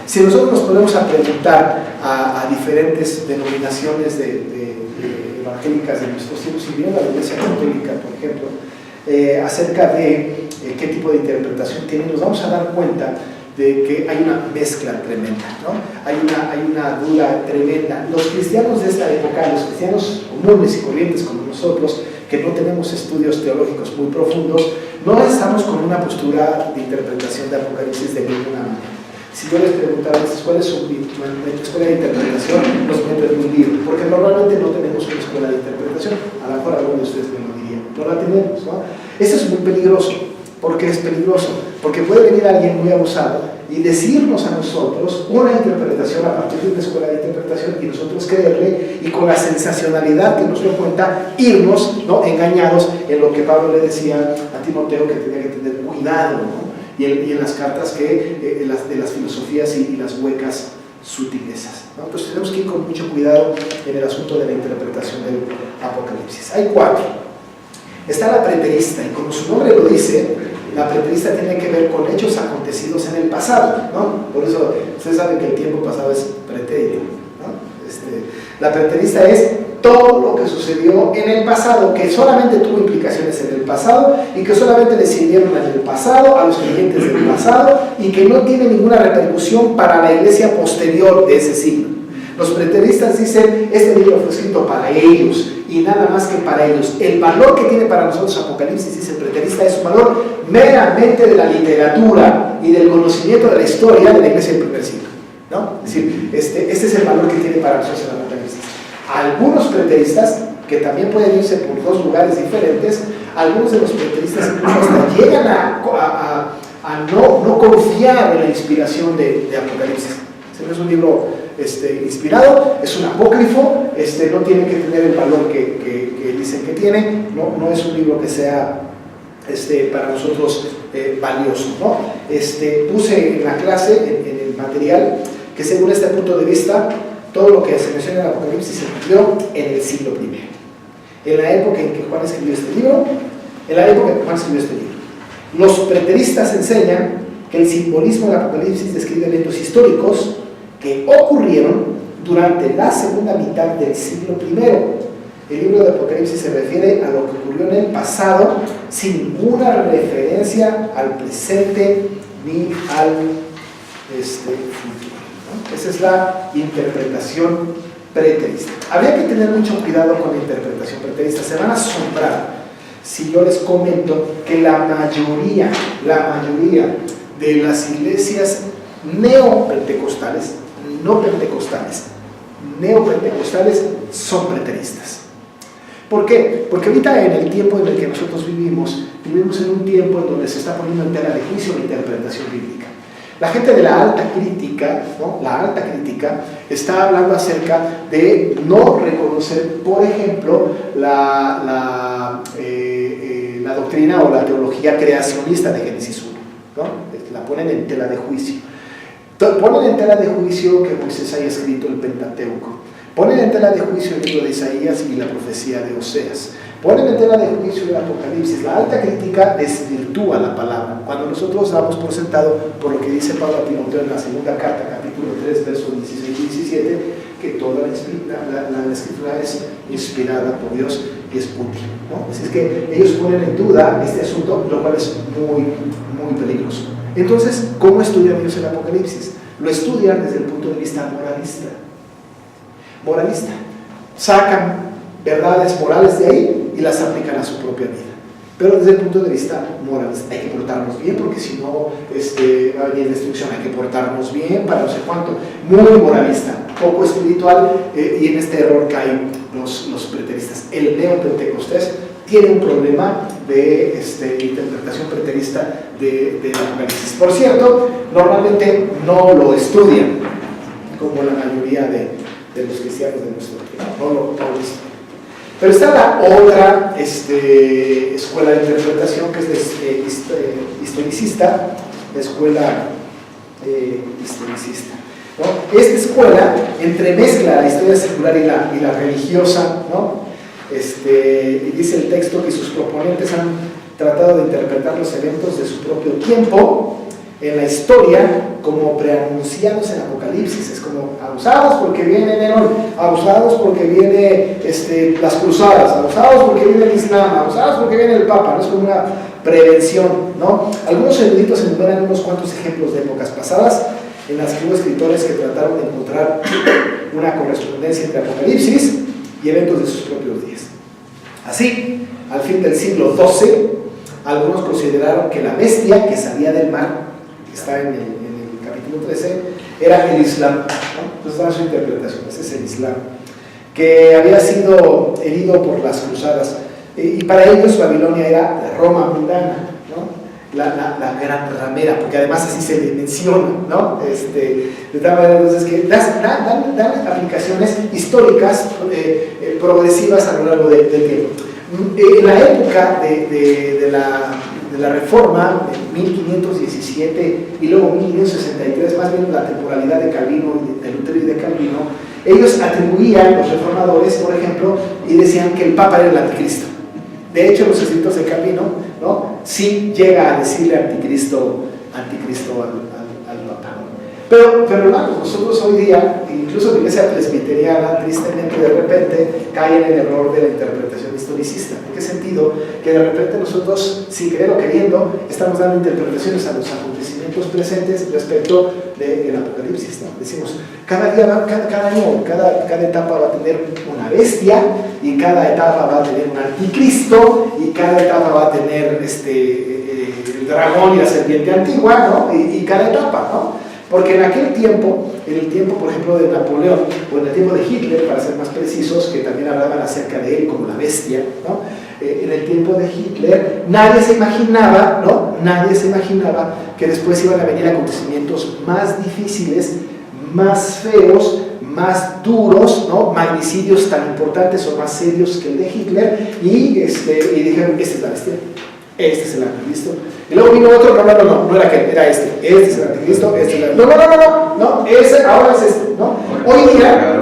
Si nosotros nos ponemos a preguntar a diferentes denominaciones evangélicas de nuestros tiempos, y bien la Iglesia Católica, por ejemplo, acerca de qué tipo de interpretación tienen, nos vamos a dar cuenta de que hay una mezcla tremenda, ¿no? Hay una duda tremenda. Los cristianos de esta época, los cristianos comunes y corrientes como nosotros, que no tenemos estudios teológicos muy profundos, no estamos con una postura de interpretación de Apocalipsis de ninguna manera. Si yo les preguntara cuál es su escuela de interpretación, nos meto en un libro, porque normalmente no tenemos una escuela de interpretación. A lo mejor alguno de ustedes me lo diría, no la tenemos, ¿no? Eso es muy peligroso. ¿Por qué es peligroso? Porque puede venir alguien muy abusado y decirnos a nosotros una interpretación a partir de una escuela de interpretación, y nosotros creerle, y con la sensacionalidad que nos dio cuenta, irnos, ¿no?, engañados en lo que Pablo le decía a Timoteo, que tenía que tener cuidado, ¿no? Y en las cartas de las filosofías y las huecas sutilezas, ¿no? Entonces tenemos que ir con mucho cuidado en el asunto de la interpretación del Apocalipsis. Hay 4. Está la preterista, y como su nombre lo dice, la preterista tiene que ver con hechos acontecidos en el pasado, ¿no? Por eso ustedes saben que el tiempo pasado es pretérito, ¿no? La preterista es todo lo que sucedió en el pasado, que solamente tuvo implicaciones en el pasado y que solamente le sirvieron en el pasado, a los creyentes del pasado, y que no tiene ninguna repercusión para la iglesia posterior de ese siglo. Los preteristas dicen, este libro fue escrito para ellos y nada más que para ellos. El valor que tiene para nosotros Apocalipsis, dice el preterista, es un valor meramente de la literatura y del conocimiento de la historia de la iglesia del primer siglo, ¿no? Es decir, este es el valor que tiene para nosotros el Apocalipsis. Algunos preteristas, que también pueden irse por 2 lugares diferentes, algunos de los preteristas incluso hasta llegan a no confiar en la inspiración de Apocalipsis. Ese no es un libro inspirado, es un apócrifo, no tiene que tener el valor que dicen que tiene, no es un libro que sea para nosotros valioso, ¿no? Puse en la clase, en el material, que según este punto de vista, todo lo que se menciona en el Apocalipsis se cumplió en el siglo I. En la época en que Juan escribió este libro, los preteristas enseñan que el simbolismo del Apocalipsis describe eventos históricos que ocurrieron durante la segunda mitad del siglo I. El libro de Apocalipsis se refiere a lo que ocurrió en el pasado sin ninguna referencia al presente ni al futuro, ¿no? Esa es la interpretación preterista. Habría que tener mucho cuidado con la interpretación preterista. Se van a asombrar si yo les comento que la mayoría de las iglesias neopentecostales son preteristas. ¿Por qué? Porque ahorita en el tiempo en el que nosotros vivimos en un tiempo en donde se está poniendo en tela de juicio la interpretación bíblica. La gente de la alta crítica, ¿no? La alta crítica está hablando acerca de no reconocer, por ejemplo, la doctrina o la teología creacionista de Génesis 1, ¿no? La ponen en tela de juicio. Ponen en tela de juicio que Moisés haya escrito el Pentateuco. Ponen en tela de juicio el libro de Isaías y la profecía de Oseas. Ponen en tela de juicio el Apocalipsis. La alta crítica desvirtúa la palabra. Cuando nosotros damos por sentado, por lo que dice Pablo a Timoteo en la segunda carta, capítulo 3, versos 16 y 17, que toda la escritura es inspirada por Dios y es útil, ¿no? Así es que ellos ponen en duda este asunto, lo cual es muy, muy peligroso. Entonces, ¿cómo estudian ellos el Apocalipsis? Lo estudian desde el punto de vista moralista. Sacan verdades morales de ahí y las aplican a su propia vida. Pero desde el punto de vista moralista, hay que portarnos bien porque si no va a venir destrucción. Hay que portarnos bien para no sé cuánto. Muy moralista, poco espiritual, y en este error caen los preteristas. El neopentecostés tiene un problema de interpretación preterista de Apocalipsis. Por cierto, normalmente no lo estudian como la mayoría de los cristianos de nuestro tiempo, no lo estudian. Pero está la otra escuela de interpretación, que es historicista, la escuela historicista, ¿no? Esta escuela entremezcla la historia secular y la religiosa, ¿no? Y dice el texto que sus proponentes han tratado de interpretar los eventos de su propio tiempo en la historia como preanunciados en Apocalipsis. Es como abusados porque viene Nerón, abusados porque viene las cruzadas, abusados porque viene el Islam, abusados porque viene el Papa, ¿no? Es como una prevención, ¿no? Algunos eruditos enumeran unos cuantos ejemplos de épocas pasadas en las que hubo escritores que trataron de encontrar una correspondencia entre Apocalipsis y eventos de sus propios días. Así, al fin del siglo XII, algunos consideraron que la bestia que salía del mar, que está en el capítulo 13, era el Islam, ¿no? Entonces da su interpretación, ese es el Islam, que había sido herido por las cruzadas, y para ellos Babilonia era la Roma mundana, ¿no? La gran ramera, porque además así se le menciona, ¿no? De tal manera entonces que dan aplicaciones históricas progresivas a lo largo del tiempo. En la época de la Reforma, en 1517 y luego 1563, más bien la temporalidad de Calvino, de Lutero y de Calvino, ellos atribuían, los reformadores, por ejemplo, y decían que el Papa era el anticristo. De hecho, los escritos de Calvino, ¿no? Sí llega a decirle anticristo al Papa. Pero hermanos, nosotros hoy día, incluso la iglesia presbiteriana, tristemente de repente cae en el error de la interpretación historicista. ¿En qué sentido? Que de repente nosotros, sin querer o queriendo, estamos dando interpretaciones a los acontecimientos presentes respecto del Apocalipsis, ¿no? Decimos, cada año, cada etapa va a tener una bestia, y cada etapa va a tener un anticristo, y cada etapa va a tener el dragón y la serpiente antigua, ¿no? Y cada etapa, ¿no? Porque en aquel tiempo, en el tiempo, por ejemplo, de Napoleón, o en el tiempo de Hitler, para ser más precisos, que también hablaban acerca de él como la bestia, ¿no? En el tiempo de Hitler, nadie se imaginaba, ¿no? Nadie se imaginaba que después iban a venir acontecimientos más difíciles, más feos, más duros, ¿no? Magnicidios tan importantes o más serios que el de Hitler, y dijeron, este es la bestia, este es el anticristo. Y luego vino otro, no era aquel, era este es el anticristo, este es el... no, ese ahora es este, ¿no? Hoy día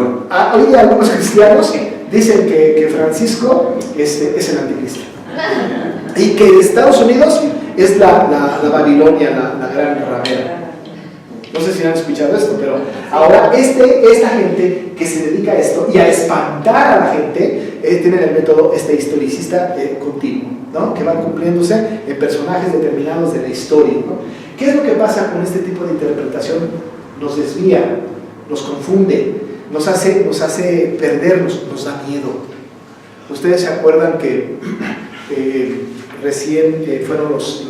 algunos cristianos dicen que Francisco es el anticristo, y que Estados Unidos es la Babilonia, la gran ramera. No sé si han escuchado esto, pero ahora esta gente que se dedica a esto y a espantar a la gente, tienen el método historicista continuo, ¿no? Que van cumpliéndose en personajes determinados de la historia, ¿no? ¿Qué es lo que pasa con este tipo de interpretación? Nos desvía, nos confunde, nos hace perdernos, nos da miedo. Ustedes se acuerdan que recién fueron los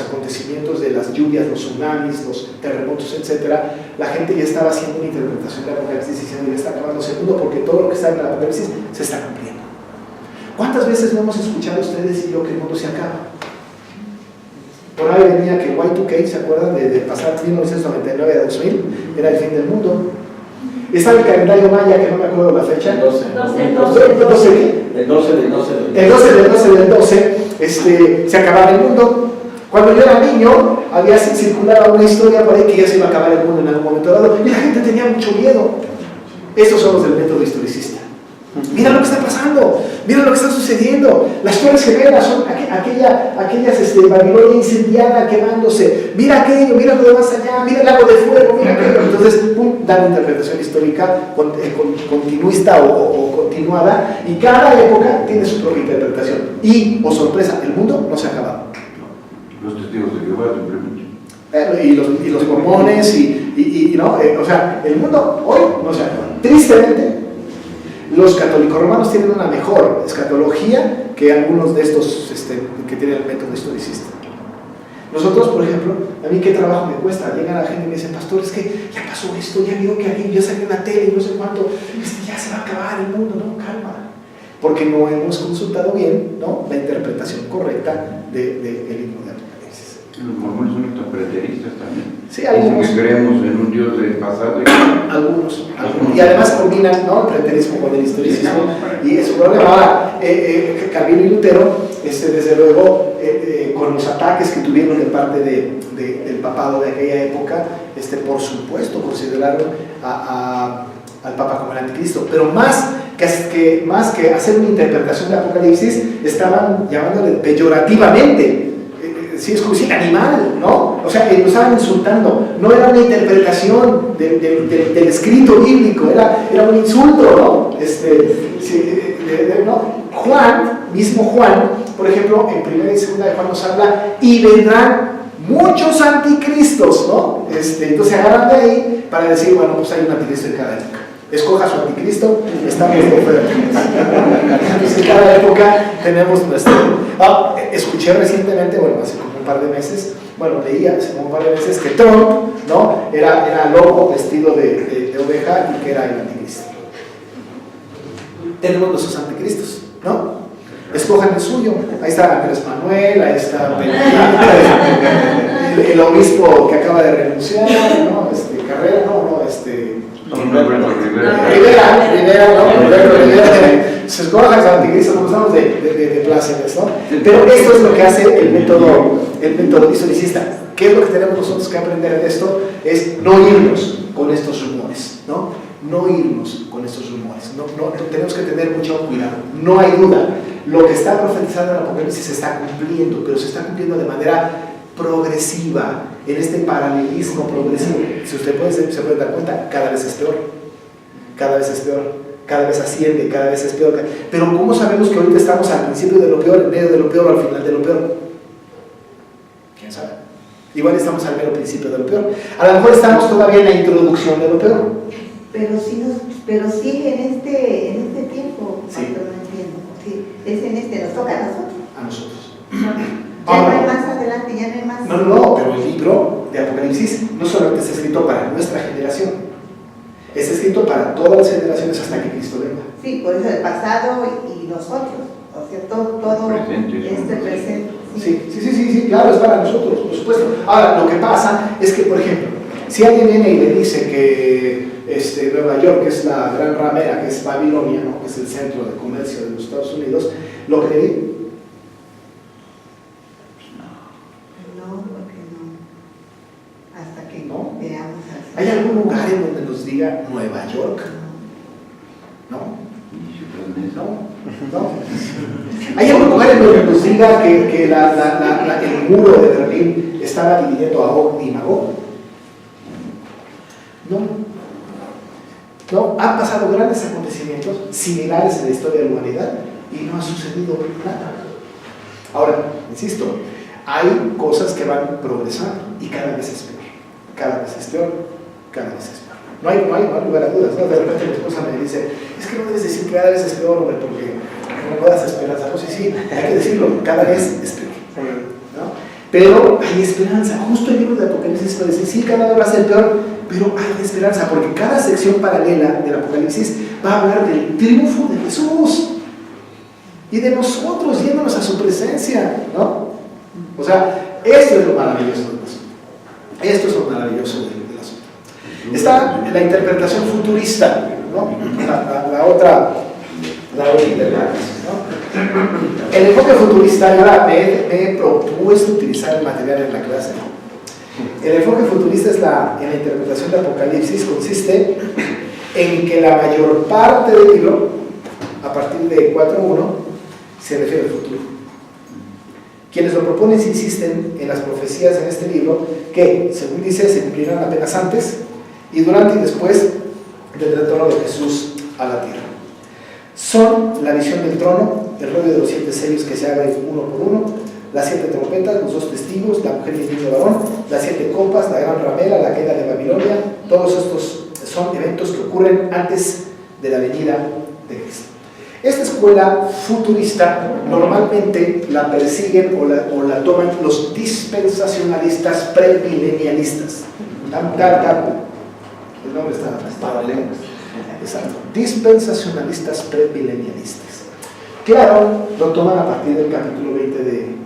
acontecimientos de las lluvias, los tsunamis, los terremotos, etcétera. La gente ya estaba haciendo una interpretación de Apocalipsis diciendo que está acabándose el mundo porque todo lo que está en el Apocalipsis se está cumpliendo. ¿Cuántas veces no hemos escuchado ustedes y yo que el mundo se acaba? Por ahí venía que Y2K, ¿se acuerdan de pasar 1999 a 2000? Era el fin del mundo. Está el calendario maya, que no me acuerdo la fecha. El 12 del 12, se acababa el mundo. Cuando yo era niño, circulaba una historia por ahí que ya se iba a acabar el mundo en algún momento dado, y la gente tenía mucho miedo. Estos son los del método historicista. Mira lo que está pasando, mira lo que está sucediendo. Las Torres Gemelas son aquellas Babilonia incendiada, quemándose. Mira aquello, mira lo de más allá, mira el lago de fuego, mira aquello. Entonces, dan una interpretación histórica continuista o continuada, y cada época tiene su propia interpretación. Y, oh sorpresa, el mundo no se ha acabado. Los testigos de Jehová simplemente. Y los mormones, ¿no? O sea, el mundo hoy no se acaba. Tristemente, los católicos romanos tienen una mejor escatología que algunos de estos que tienen el método historicista. Nosotros, por ejemplo, a mí qué trabajo me cuesta. Llega la gente y me dice, pastor, es que ya pasó esto, ya vio que alguien, ya salió en la tele y no sé cuánto, ya se va a acabar el mundo. No, calma. Porque no hemos consultado bien, ¿no?, la interpretación correcta del libro de Apocalipsis. Los mormones son interpreteristas también. Sí, algunos. Dicen que creemos en un Dios del pasado. Algunos. Y además combinan, ¿no?, el preterismo con el historicismo. Y es un problema. Ahora, Calvino y Lutero, desde luego, con los ataques que tuvieron de parte del papado de aquella época, por supuesto consideraron al Papa como el anticristo, pero más que hacer una interpretación de Apocalipsis, estaban llamándole peyorativamente, sí, es como decir animal, ¿no? O sea, lo estaban insultando. No era una interpretación del escrito bíblico, era un insulto, ¿no? ¿No? Mismo Juan, por ejemplo, en 1 y 2 de Juan nos habla, y vendrán muchos anticristos, ¿no? Entonces se agarran de ahí para decir, bueno, pues hay un anticristo en cada época. Escoja su anticristo, estamos de oferta. Entonces en cada época tenemos nuestro... escuché recientemente, bueno, hace como un par de meses, leía hace como un par de meses que Trump, ¿no?, era lobo vestido de oveja y que era el anticristo. Tenemos nuestros anticristos, ¿no? Escojan el suyo. Ahí está Andrés Manuel, ahí está el obispo que acaba de renunciar, ¿no? Carrera, Rivera, se escojan al anticristo, como estamos de plácemes, ¿no? Pero esto es lo que hace el método historicista. ¿Qué es lo que tenemos nosotros que aprender de esto? Es no irnos con estos rumores, ¿no? No irnos con estos rumores. No, tenemos que tener mucho cuidado. No hay duda. Lo que está profetizando en el Apocalipsis se está cumpliendo, pero se está cumpliendo de manera progresiva, en este paralelismo progresivo. Si usted se puede dar cuenta, cada vez es peor, cada vez es peor, cada vez asciende, cada vez es peor. Pero ¿cómo sabemos que ahorita estamos al principio de lo peor, en medio de lo peor o al final de lo peor? ¿Quién sabe? Igual estamos al mero principio de lo peor. A lo mejor estamos todavía en la introducción de lo peor. Pero sí en este tiempo, sí. No entiendo. Sí, nos toca a nosotros. A nosotros. Ya no hay más adelante, ya no hay más. No, pero el libro de Apocalipsis no solamente está escrito para nuestra generación, está escrito para todas las generaciones hasta que Cristo venga. Sí, por eso el pasado y nosotros, o sea, todo presente. Sí, claro, es para nosotros, por supuesto. Ahora, lo que pasa es que, por ejemplo, Si alguien viene y le dice que Nueva York es la gran ramera, que es Babilonia, ¿no? Que es el centro de comercio de los Estados Unidos, ¿lo cree? No, porque no. Hasta que ¿No? veamos así. ¿Hay algún lugar en donde nos diga Nueva York? ¿No? ¿No? ¿Hay algún lugar en donde nos diga que el muro de Berlín estaba dividiendo a Gog y Magog? No, han pasado grandes acontecimientos similares en la historia de la humanidad y no ha sucedido nada. Ahora, insisto, hay cosas que van progresando y cada vez es peor. Cada vez es peor, cada vez es peor. No hay lugar a dudas, ¿no? De repente mi esposa me dice, es que no debes decir que cada vez es peor, hombre, porque no puedas esperanza. No, sí, hay que decirlo, cada vez es peor, ¿no? Pero hay esperanza. Justo el libro de Apocalipsis puede decir, sí, cada vez va a ser peor, pero hay esperanza, porque cada sección paralela del Apocalipsis va a hablar del triunfo de Jesús y de nosotros yéndonos a su presencia, ¿no? O sea, esto es lo maravilloso del asunto. Esto es lo maravilloso del asunto. Está la interpretación futurista, ¿no? La otra interpretación, ¿no? El enfoque futurista, ahora me he propuesto utilizar el material en la clase, ¿no? El enfoque futurista en la interpretación de Apocalipsis consiste en que la mayor parte del libro, a partir de 4.1, se refiere al futuro. Quienes lo proponen insisten en las profecías en este libro que, según dice, se cumplirán apenas antes y durante y después del retorno de Jesús a la tierra. Son la visión del trono, el rollo de los 7 sellos que se abren uno por uno, las 7 trompetas, los 2 testigos, la mujer y el niño varón, las 7 copas, la gran ramera, la caída de Babilonia. Todos estos son eventos que ocurren antes de la venida de Cristo. Esta escuela futurista normalmente la persiguen o la toman los dispensacionalistas premilenialistas. El nombre está para lenguas. Exacto. Dispensacionalistas premilenialistas. Claro, lo toman a partir del capítulo 20 de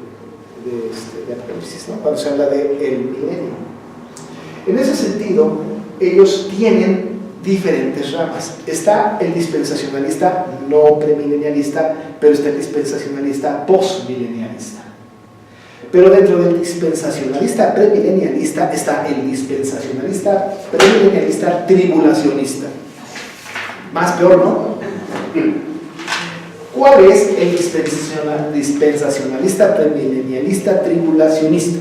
Apocalipsis, ¿no? Cuando se habla del milenio. En ese sentido, ellos tienen diferentes ramas. Está el dispensacionalista no premilenialista, pero está el dispensacionalista postmilenialista. Pero dentro del dispensacionalista premilenialista está el dispensacionalista premilenialista tribulacionista. Más peor, ¿no? ¿Cuál es el dispensacionalista premilenialista tribulacionista?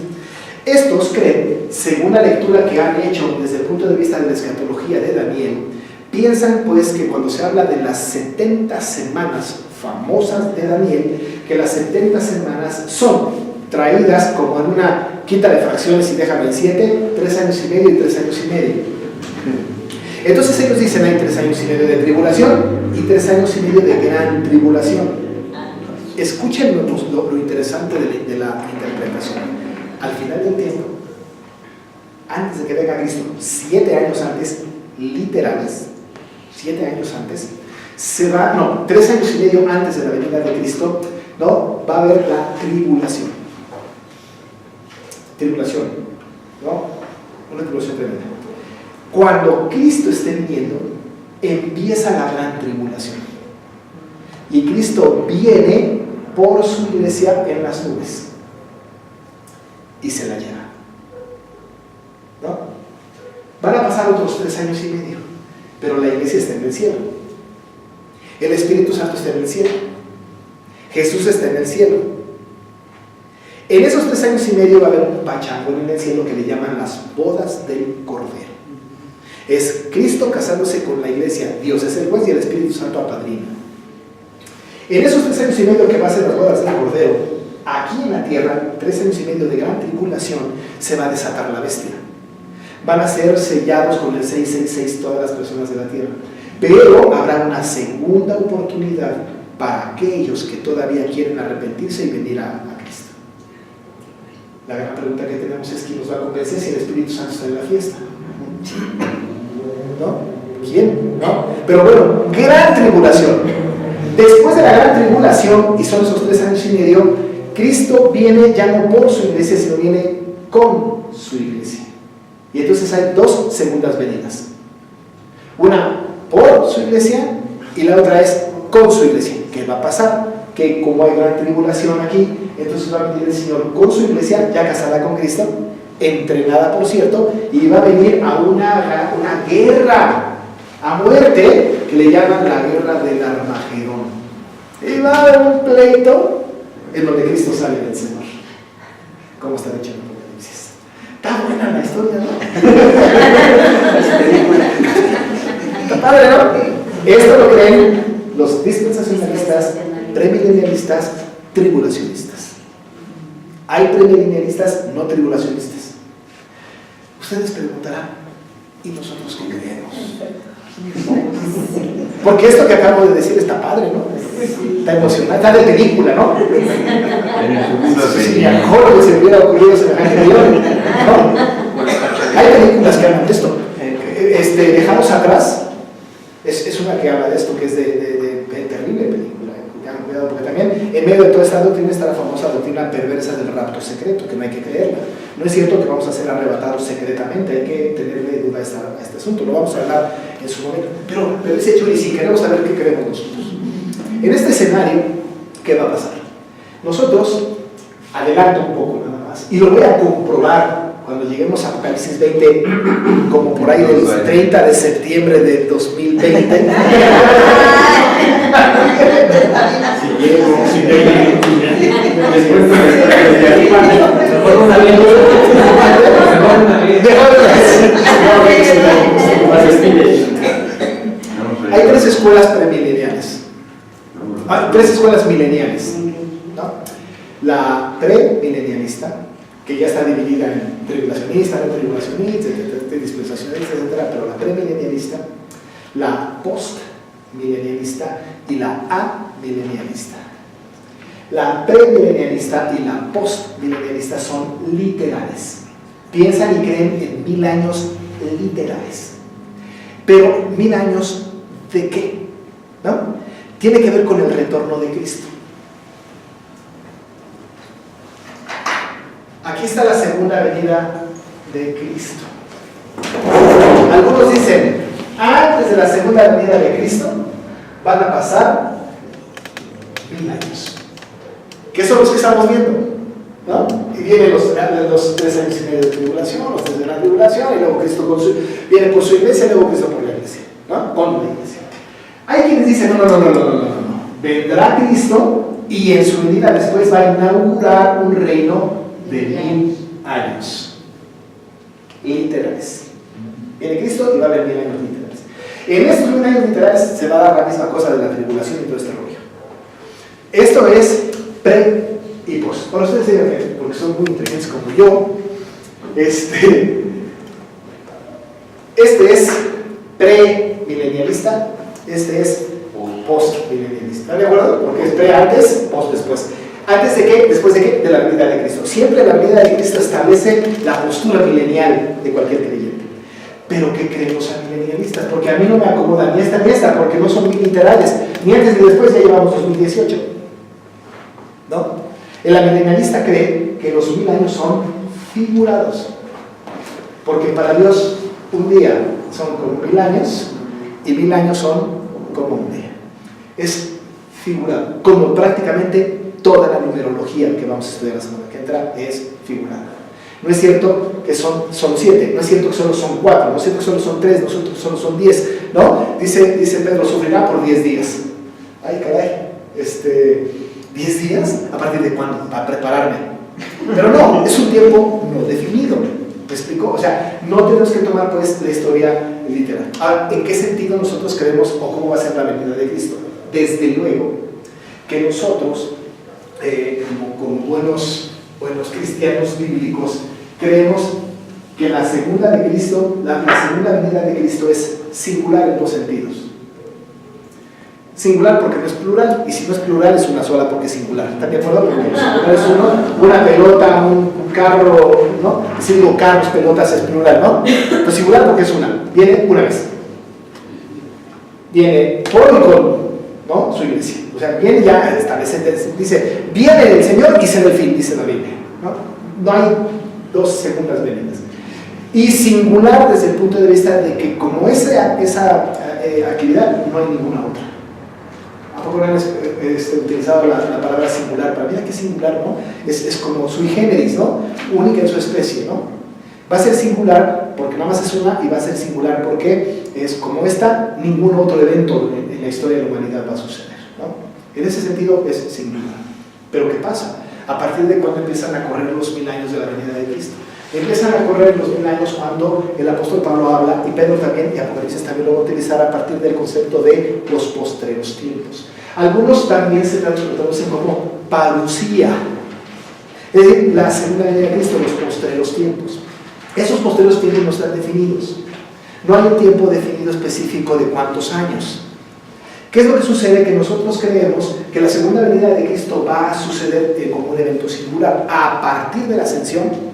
Estos creen, según la lectura que han hecho desde el punto de vista de la escatología de Daniel, piensan pues que cuando se habla de las 70 semanas famosas de Daniel, que las 70 semanas son traídas como en una quita de fracciones y déjame en 7, 3 años y medio y 3 años y medio. Entonces ellos dicen hay 3 años y medio de tribulación y 3 años y medio de gran tribulación. Escuchen lo interesante de la interpretación. Al final del tiempo, antes de que venga Cristo, 7 años antes, literales, 7 años antes, 3 años y medio antes de la venida de Cristo, ¿no? Va a haber la tribulación. Tribulación, ¿no? Una tribulación tremenda. Cuando Cristo esté viniendo, empieza la gran tribulación. Y Cristo viene por su iglesia en las nubes. Y se la lleva, ¿no? Van a pasar otros 3 años y medio, pero la iglesia está en el cielo. El Espíritu Santo está en el cielo. Jesús está en el cielo. En esos 3 años y medio va a haber un pachangón en el cielo que le llaman las bodas del Cordero. Es Cristo casándose con la iglesia. Dios es el juez y el Espíritu Santo apadrina. En esos 3 años y medio que va a ser las bodas del Cordero, aquí en la tierra, 3 años y medio de gran tribulación, se va a desatar la bestia. Van a ser sellados con el 666 todas las personas de la tierra. Pero habrá una segunda oportunidad para aquellos que todavía quieren arrepentirse y venir a Cristo. La gran pregunta que tenemos es ¿quién nos va a convencer si el Espíritu Santo está en la fiesta? ¿No? ¿Quién? ¿No? Pero bueno, gran tribulación. Después de la gran tribulación, y son esos 3 años y medio, Cristo viene ya no por su iglesia, sino viene con su iglesia. Y entonces hay dos segundas venidas. Una por su iglesia y la otra es con su iglesia. ¿Qué va a pasar? Que como hay gran tribulación aquí, entonces va a venir el Señor con su iglesia, ya casada con Cristo, entrenada por cierto, y va a venir a una guerra a muerte que le llaman la guerra del Armagedón. Y va a haber un pleito en donde Cristo sale vencedor. ¿Cómo está dicho en Apocalipsis? Está buena la historia, ¿no? Está padre, ¿no? Esto lo creen los dispensacionalistas, premilenialistas, tribulacionistas. Hay premilenialistas, no tribulacionistas. Ustedes preguntarán, ¿y nosotros qué creemos? Porque esto que acabo de decir está padre, ¿no? Está emocionante, está de película, ¿no? Si a Hollywood se hubiera ocurrido semejante guión, ¿no? Hay películas que hablan de esto. Dejamos atrás, es una que habla de esto, que es de terrible película. Tengan cuidado, porque también en medio de toda esta doctrina está la famosa doctrina perversa del rapto secreto, que no hay que creerla. No es cierto que vamos a ser arrebatados secretamente, hay que tenerle duda a este asunto, lo vamos a hablar en su momento. Pero ese hecho, y si queremos saber qué creemos nosotros. En este escenario, ¿qué va a pasar? Nosotros, adelanto un poco nada más, y lo voy a comprobar cuando lleguemos a Apocalipsis 20, como por ahí del 30 de septiembre de 2020. Si llego, si después hay tres escuelas premileniales. Tres escuelas mileniales, ¿no? La premilenialista, que ya está dividida en tribulacionista, no tribulacionista, dispensacionalista, etc. Pero la premilenialista, la postmilenialista y la amilenialista. La premilenialista y la postmilenialista son literales. Piensan y creen en 1000 años literales. Pero 1000 años ¿de qué? ¿No? Tiene que ver con el retorno de Cristo. Aquí está la segunda venida de Cristo. Algunos dicen, antes de la segunda venida de Cristo van a pasar 1000 años. ¿Qué son los que estamos viendo? ¿No? Y vienen los 3 años y medio de tribulación, los 3 de la tribulación, y luego Cristo viene por su iglesia, y luego Cristo por la iglesia, ¿no? Con la iglesia. Hay quienes dicen, no. Vendrá Cristo y en su venida después va a inaugurar un reino de 1000 años. Literales. Viene Cristo y va a haber 1000 años literales. En estos 1000 años literales se va a dar la misma cosa de la tribulación y todo este rollo. Esto es pre y post. Ahora ustedes digan, porque son muy inteligentes como yo, este es pre-milenialista, este es post-milenialista. ¿Están de acuerdo? Porque es pre antes, post después. ¿Antes de qué? ¿Después de qué? De la venida de Cristo. Siempre la venida de Cristo establece la postura milenial de cualquier creyente. Pero ¿qué creen los amilenialistas? Porque a mí no me acomoda ni esta, porque no son muy literales. Ni antes ni después, ya llevamos 2018. ¿No? El amilenialista cree que los 1000 años son figurados. Porque para Dios un día son como 1000 años y 1000 años son como un día. Es figurado. Como prácticamente toda la numerología que vamos a estudiar la semana que entra es figurada. No es cierto que son 7, no es cierto que solo son 4, no es cierto que solo son 3, no es cierto que solo son 10, ¿no? Dice Pedro, sufrirá por 10 días. Ay, caray, 10 días, ¿a partir de cuándo? Para prepararme. Pero no, es un tiempo no definido. ¿Me explico? O sea, no tenemos que tomar pues la historia literal. Ahora, ¿en qué sentido nosotros creemos o cómo va a ser la venida de Cristo? Desde luego que nosotros, como buenos cristianos bíblicos, creemos que la segunda de Cristo, la segunda venida de Cristo es singular en 2 sentidos. Singular porque no es plural, y si no es plural es una sola porque es singular. ¿Están de acuerdo? Porque singular es uno, una pelota, un carro, ¿no? Si digo carros, pelotas es plural, ¿no? Pero singular porque es una. Viene una vez. Viene por y con, ¿no? Su iglesia. O sea, viene ya establece, dice, viene el Señor y será el fin, dice la Biblia, ¿no? No hay 2 segundas venidas. y singular desde el punto de vista de que como esa actividad no hay ninguna otra. ¿A poco no han utilizado la palabra singular? Para mí que es singular, ¿no? Es como sui generis, ¿no? Única en su especie, ¿no? Va a ser singular porque nada más es una, y va a ser singular porque es como esta, ningún otro evento en la historia de la humanidad va a suceder, ¿no? En ese sentido es singular. Pero ¿qué pasa? A partir de cuando empiezan a correr los 1000 años de la venida de Cristo. Empiezan a correr los 1000 años cuando el apóstol Pablo habla, y Pedro también, y Apocalipsis también lo va a utilizar a partir del concepto de los postreros tiempos. Algunos también se traducen como parucía, es decir, la segunda venida de Cristo, los postreros tiempos. Esos postreros tiempos no están definidos. No hay un tiempo definido específico de cuántos años. ¿Qué es lo que sucede? Que nosotros creemos que la segunda venida de Cristo va a suceder como un evento singular a partir de la ascensión.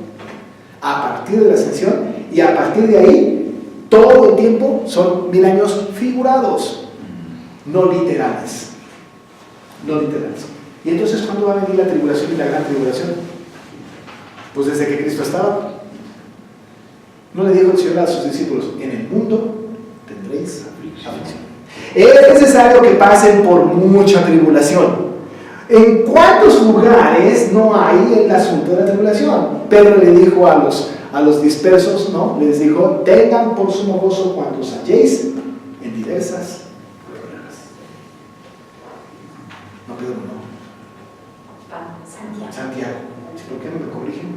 A partir de la ascensión, y a partir de ahí todo el tiempo son 1000 años figurados, no literales. Y entonces, ¿cuándo va a venir la tribulación y la gran tribulación? Pues desde que Cristo estaba. ¿No le dijo el Señor a sus discípulos: en el mundo tendréis aflicción? Es necesario que pasen por mucha tribulación. ¿En cuántos lugares no hay el asunto de la tribulación? Pedro le dijo a los dispersos, ¿no? Les dijo: tengan por sumo gozo cuando os halléis en diversas pruebas. No, Pedro, no. Santiago. ¿Por qué no me corrigen?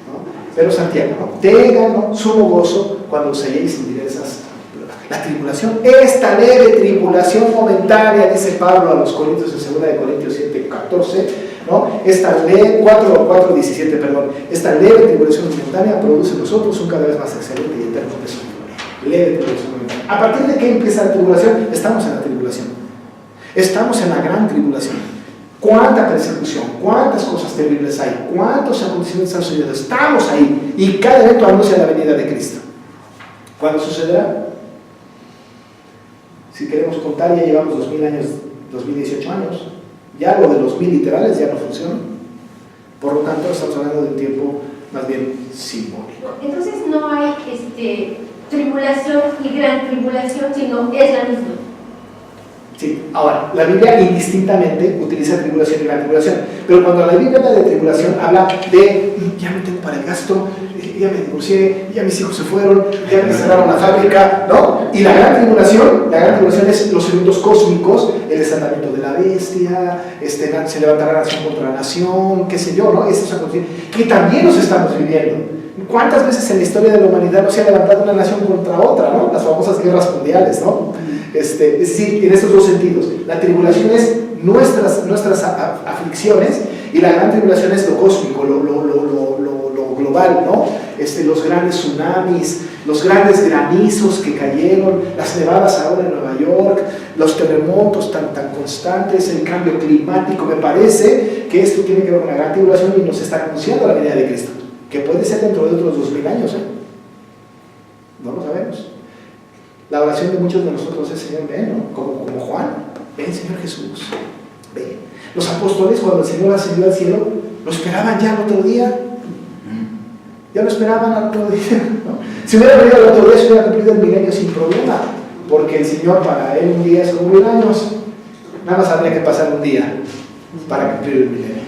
¿No? Pero Santiago, ¿no? Tengan, ¿no?, sumo gozo cuando os halléis en diversas pruebas. La tribulación, esta leve tribulación momentánea, dice Pablo a los Corintios en 2 Corintios 7:14, ¿no? Esta leve, 4:17, perdón, esta leve tribulación momentánea produce en nosotros un cada vez más excelente y eterno peso de gloria. Leve tribulación momentánea. ¿A partir de qué empieza la tribulación? Estamos en la tribulación. Estamos en la gran tribulación. ¿Cuánta persecución? ¿Cuántas cosas terribles hay? ¿Cuántos acontecimientos han sucedido? Estamos ahí. Y cada evento anuncia la venida de Cristo. ¿Cuándo sucederá? Si queremos contar, ya llevamos 2000 años, 2018 años. Ya lo de los 1000 literales ya no funciona. Por lo tanto, estamos hablando de un tiempo más bien simbólico. Entonces no hay tribulación y gran tribulación, sino es la misma. Sí, ahora, la Biblia indistintamente utiliza tribulación y gran tribulación, pero cuando la Biblia habla de tribulación, habla de ya no tengo para el gasto, ya me divorcié, ya mis hijos se fueron, ya me cerraron la fábrica, ¿no? Y la gran tribulación es los eventos cósmicos, el desatamiento de la bestia, se levantará nación contra nación, qué sé yo, ¿no? Esos acontecimientos que también los estamos viviendo. ¿Cuántas veces en la historia de la humanidad no se ha levantado una nación contra otra, ¿no? Las famosas guerras mundiales, ¿no? Es decir, en estos dos sentidos. La tribulación es nuestras aflicciones, y la gran tribulación es lo cósmico, lo global, ¿no? Los grandes tsunamis, los grandes granizos que cayeron, las nevadas ahora en Nueva York, los terremotos tan constantes, el cambio climático. Me parece que esto tiene que ver con la gran tribulación y nos está anunciando la venida de Cristo, que puede ser dentro de otros 2000 años, ¿eh? No lo sabemos. La oración de muchos de nosotros es: Señor, ven, ¿no? Como Juan, ven, Señor Jesús, ven. Los apóstoles, cuando el Señor ascendió al cielo, lo esperaban ya al otro día. Ya lo esperaban al otro día, ¿no? Si hubiera venido al otro día, se hubiera cumplido el milenio sin problema, porque el Señor, para él, un día es como 1000 años. Nada más habría que pasar un día para cumplir el milenio.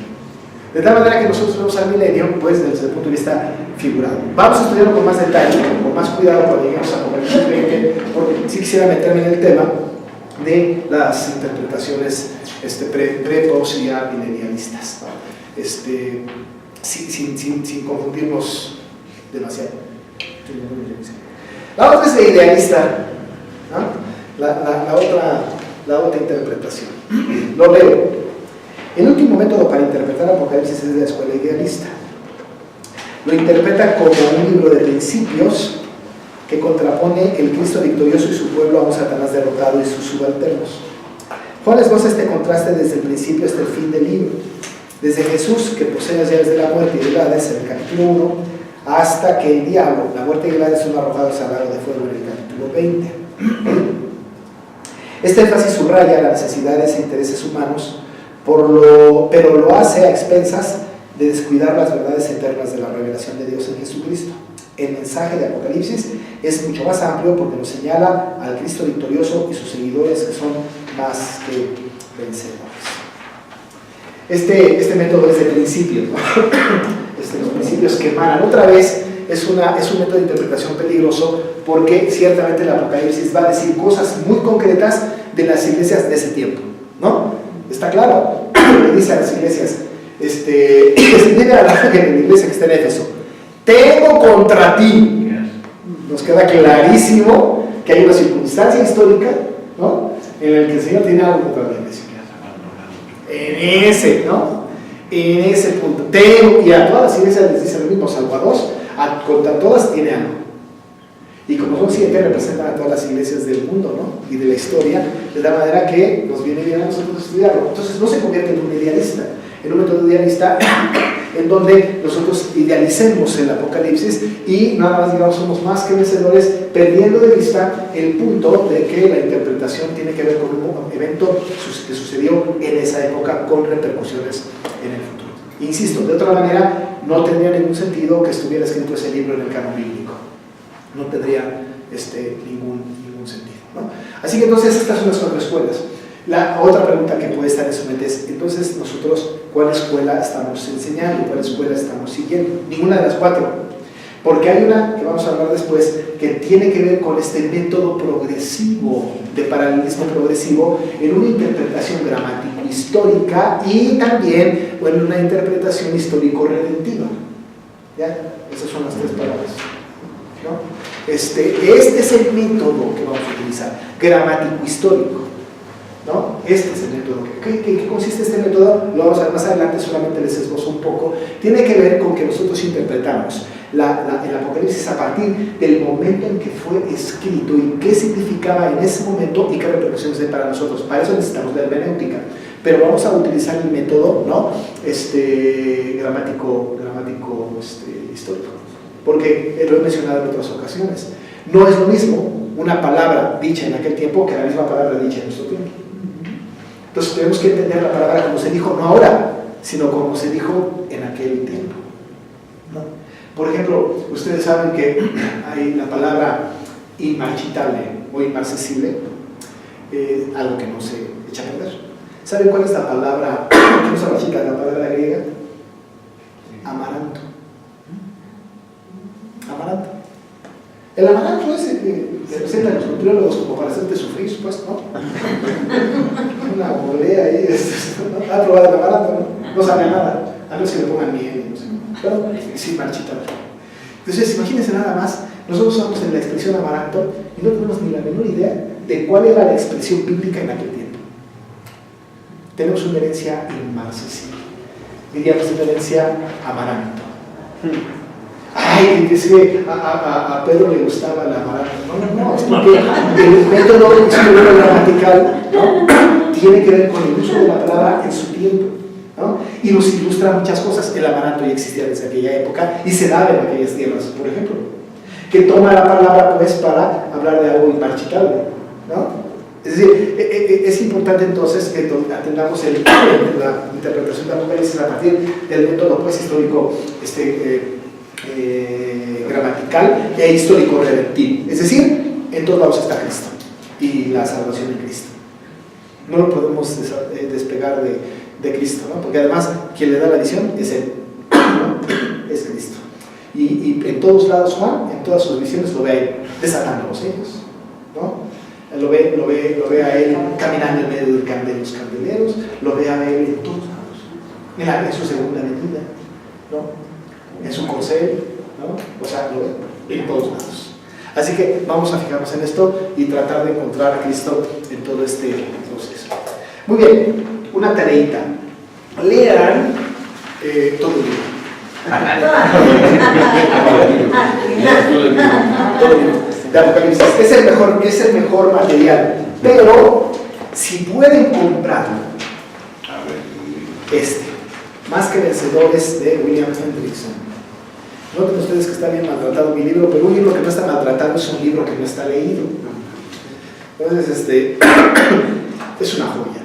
De tal manera que nosotros vemos al milenio, pues, desde el punto de vista figurado. Vamos a estudiarlo con más detalle, con más cuidado cuando lleguemos a Apocalipsis 20, porque sí quisiera meterme en el tema de las interpretaciones pre, post y milenialistas, ¿no? Sin confundirnos demasiado. La otra es la idealista, ¿no? la otra interpretación. Lo leo. El último método para interpretar Apocalipsis es la escuela idealista. Lo interpreta como un libro de principios que contrapone el Cristo victorioso y su pueblo a un Satanás derrotado y sus subalternos. Juan esboza este contraste desde el principio hasta el fin del libro. Desde Jesús, que posee las llaves de la muerte y del Hades, en el capítulo 1, hasta que el diablo, la muerte y el Hades son arrojados al lago de fuego en el capítulo 20. Este énfasis subraya las necesidades e intereses humanos, pero lo hace a expensas de descuidar las verdades eternas de la revelación de Dios en Jesucristo. El mensaje de Apocalipsis es mucho más amplio porque nos señala al Cristo victorioso y sus seguidores que son más que vencedores. Este método es de principios, ¿no? Los principios que emanan. Otra vez, es un método de interpretación peligroso porque ciertamente el Apocalipsis va a decir cosas muy concretas de las iglesias de ese tiempo, ¿no? Está claro, le dice a las iglesias, dile a la iglesia que está en Éfeso, tengo contra ti. Nos queda clarísimo que hay una circunstancia histórica, ¿no?, en la que el Señor tiene algo contra la iglesia. En ese punto. Y a todas las iglesias les dice lo mismo, salvo a dos, contra todas tiene algo. Y como son 7, representan a todas las iglesias del mundo, ¿no?, y de la historia, de la manera que nos viene bien a nosotros estudiarlo. Entonces no se convierte en un idealista, en un método idealista en donde nosotros idealicemos el Apocalipsis y nada más digamos somos más que vencedores, perdiendo de vista el punto de que la interpretación tiene que ver con un evento que sucedió en esa época con repercusiones en el futuro. Insisto, de otra manera no tendría ningún sentido que estuviera escrito ese libro en el canon bíblico, no tendría ningún sentido, ¿no? Así que entonces estas son las 4 escuelas. La otra pregunta que puede estar en su mente es, entonces nosotros, ¿cuál escuela estamos enseñando? ¿Cuál escuela estamos siguiendo? Ninguna de las 4, porque hay una que vamos a hablar después que tiene que ver con este método progresivo, de paralelismo progresivo, en una interpretación gramático-histórica y también en una interpretación histórico-redentiva. ¿Ya? Esas son las 3 palabras, ¿no? Este es el método que vamos a utilizar, gramático-histórico, ¿no? Este es el método. ¿Qué consiste este método? Lo vamos a ver más adelante, solamente les esbozo un poco. Tiene que ver con que nosotros interpretamos el Apocalipsis a partir del momento en que fue escrito y qué significaba en ese momento y qué repercusiones hay para nosotros. Para eso necesitamos la hermenéutica, pero vamos a utilizar el método, ¿no?, gramático histórico, porque lo he mencionado en otras ocasiones. No es lo mismo una palabra dicha en aquel tiempo que la misma palabra dicha en nuestro tiempo. Entonces tenemos que entender la palabra como se dijo, no ahora, sino como se dijo en aquel tiempo, ¿no? Por ejemplo, ustedes saben que hay la palabra inmarchitable o inmarcesible, algo que no se echa a perder. ¿Saben cuál es la palabra que no se marchita, la palabra griega? Amaranto. Amaranto. El amaranto ese que representan los nutriólogos como para hacerte sufrir, pues, ¿no? Una bolea ahí, ¿no? ¿Ha probado el amaranto? No sabe nada, a menos que le pongan miel, no sé cómo. Pero sí, marchita. Entonces, imagínense nada más, nosotros usamos en la expresión amaranto y no tenemos ni la menor idea de cuál era la expresión bíblica en aquel tiempo. Tenemos una herencia inmarcesible, diríamos una herencia amaranto. Ay, es que a Pedro le gustaba la amaranto. No, es porque el método gramatical, ¿no?, tiene que ver con el uso de la palabra en su tiempo, ¿no?, y nos ilustra muchas cosas. El amaranto ya existía desde aquella época y se daba en aquellas tierras, por ejemplo, que toma la palabra pues para hablar de algo inmarchitable, ¿no? Es decir, es importante entonces que atendamos la interpretación de Apocalipsis a partir del método pues histórico gramatical e histórico redentivo. Es decir, en todos lados está Cristo y la salvación en Cristo. No lo podemos despegar de Cristo, ¿no? Porque además quien le da la visión es Él, ¿no? Es Cristo. Y en todos lados Juan, en todas sus visiones lo ve a Él desatando los sellos, ¿no? Lo ve a Él caminando en medio de los candeleros, lo ve a Él en todos lados, en su segunda venida, ¿no?, en su corcel, ¿no? O sea, lo ve en todos lados. Así que vamos a fijarnos en esto y tratar de encontrar a Cristo en todo este proceso. Muy bien, una tareita. Lean todo el libro. Todo el libro de Apocalipsis. Es el mejor material. Pero si pueden comprarlo, Más que vencedores, de William Hendrickson. Noten ustedes que está bien maltratado mi libro, pero un libro que no está maltratado es un libro que no está leído. Entonces, es una joya.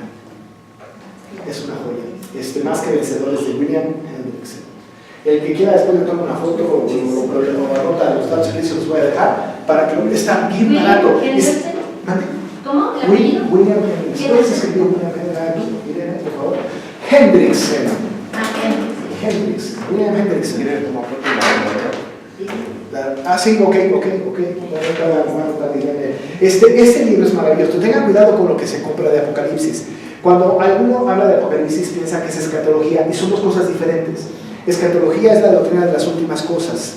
Es una joya. Más que vencedores, de William Hendrickson. El que quiera después le toma una foto o anota los datos que se los voy a dejar para que lo está bien barato. ¿Cómo? ¿El apellido? William Hendrickson. ¿Puedes escribir William Hendrickson, por favor? Hendrickson. Hendrickson. William Hendrickson. Sí, ok. Este libro es maravilloso. Tengan cuidado con lo que se compra de Apocalipsis. Cuando alguno habla de Apocalipsis piensa que es escatología y son dos cosas diferentes. Escatología es la doctrina de las últimas cosas,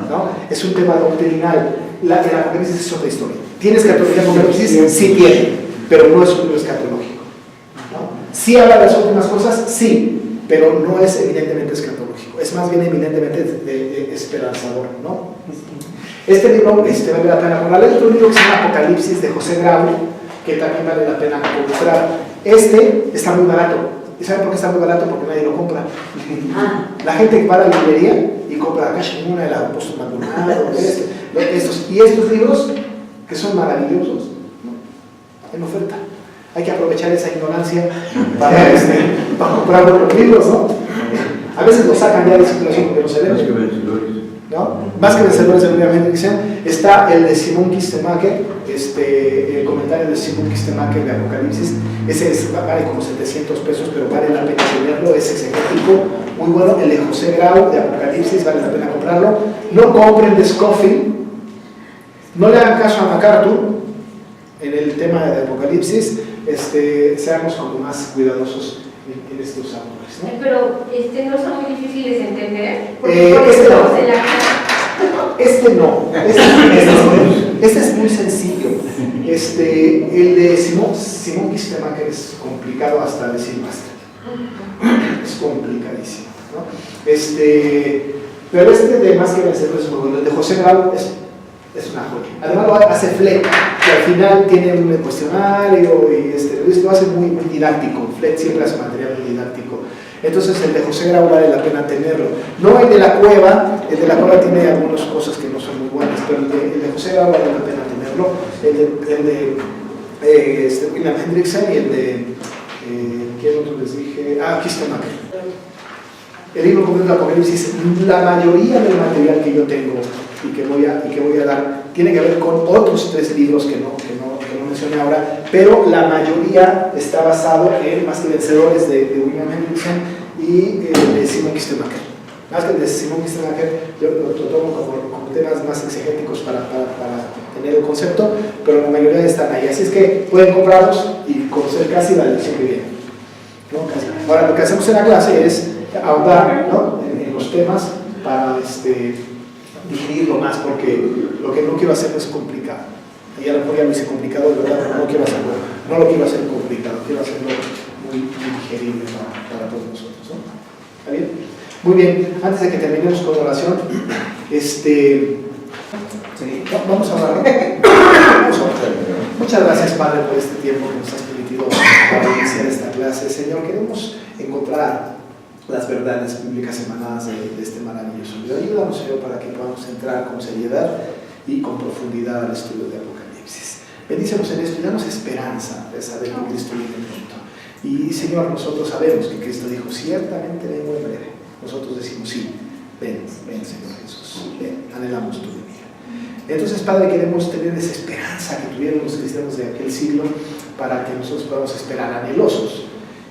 ¿no? Es un tema doctrinal. El Apocalipsis es otra historia. ¿Tiene escatología Apocalipsis? Sí tiene, pero no es un libro escatológico, ¿no? ¿Sí habla de las últimas cosas? Sí, pero no es evidentemente escatológico. Es más bien eminentemente de esperanzador, ¿no? Este libro vale la pena comprar. Hay otro libro que se llama Apocalipsis de José Grau, que también vale la pena comprar. Este está muy barato. ¿Y saben por qué está muy barato? Porque nadie lo compra. La gente va a la librería y compra acá Shimuna, el apóstol Maldonado, y estos libros que son maravillosos, ¿no? En oferta. Hay que aprovechar esa ignorancia para comprar los libros, ¿no? A veces los sacan ya de circulación porque no se ven. ¿No? Más que vencedores de William Hendrickson, está el de Simon Kistemaker, el comentario de Simon Kistemaker de Apocalipsis. Ese vale como 700 pesos, pero vale la pena tenerlo, es exegético, muy bueno. El de José Grau de Apocalipsis, vale la pena comprarlo. No compren de Scofield, no le hagan caso a MacArthur en el tema de Apocalipsis, seamos como más cuidadosos en estos autores, ¿no? Pero no son muy difíciles de entender. Este es muy sencillo. El de Simon Kistemaker es complicado hasta decir basta. Es complicadísimo, ¿no? Pero de Más que Vencedores es muy bueno. El de José Grau es una joya. Además lo hace Fleck, que al final tiene un cuestionario y lo hace muy didáctico. Fleck siempre hace material muy didáctico. Entonces el de José Grau vale la pena tenerlo. No el de la cueva tiene algunas cosas que no son muy buenas, pero el de José Grau vale la pena tenerlo. El de William Hendrickson y el de ¿quién otro les dije? Kistemaker. El libro completo de Apocalipsis, la mayoría del material que yo tengo y que voy a dar tiene que ver con otros 3 libros que no mencioné ahora, pero la mayoría está basado en Más que Vencedores de William Hendrickson y de Simon Kistemaker. Más que el de Simon Kistemaker yo lo tomo como temas más exegéticos para tener el concepto, pero la mayoría están ahí, así es que pueden comprarlos y conocer casi la lección que viene, ¿no? Ahora lo que hacemos en la clase es ahondar, ¿no? en los temas para digerirlo más, porque lo que no quiero hacer es complicado. Y a lo mejor ya lo hice complicado, de verdad, no lo quiero hacer complicado, quiero hacerlo muy digerible para todos nosotros, ¿no? ¿Está bien? Muy bien, antes de que terminemos con oración, vamos a orar. Muchas gracias, Padre, por este tiempo que nos has permitido para iniciar esta clase. Señor, queremos encontrar las verdades bíblicas emanadas de este maravilloso libro. Ayúdanos, Señor, para que podamos entrar con seriedad y con profundidad al estudio de Apocalipsis. Bendícenos en esto y danos esperanza de saber que Cristo viene pronto. Y, Señor, nosotros sabemos que Cristo dijo, ciertamente vengo en breve. Nosotros decimos, sí, ven, Señor Jesús, ven, anhelamos tu venida. Entonces, Padre, queremos tener esa esperanza que tuvieron los cristianos de aquel siglo para que nosotros podamos esperar anhelosos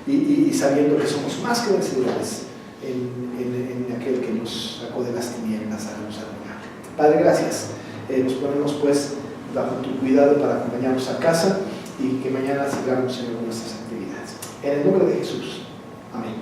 y sabiendo que somos más que vencedores en aquel que nos sacó de las tinieblas a la luz admirable. Padre, gracias. Nos ponemos pues bajo tu cuidado para acompañarnos a casa y que mañana sigamos en nuestras actividades. En el nombre de Jesús. Amén.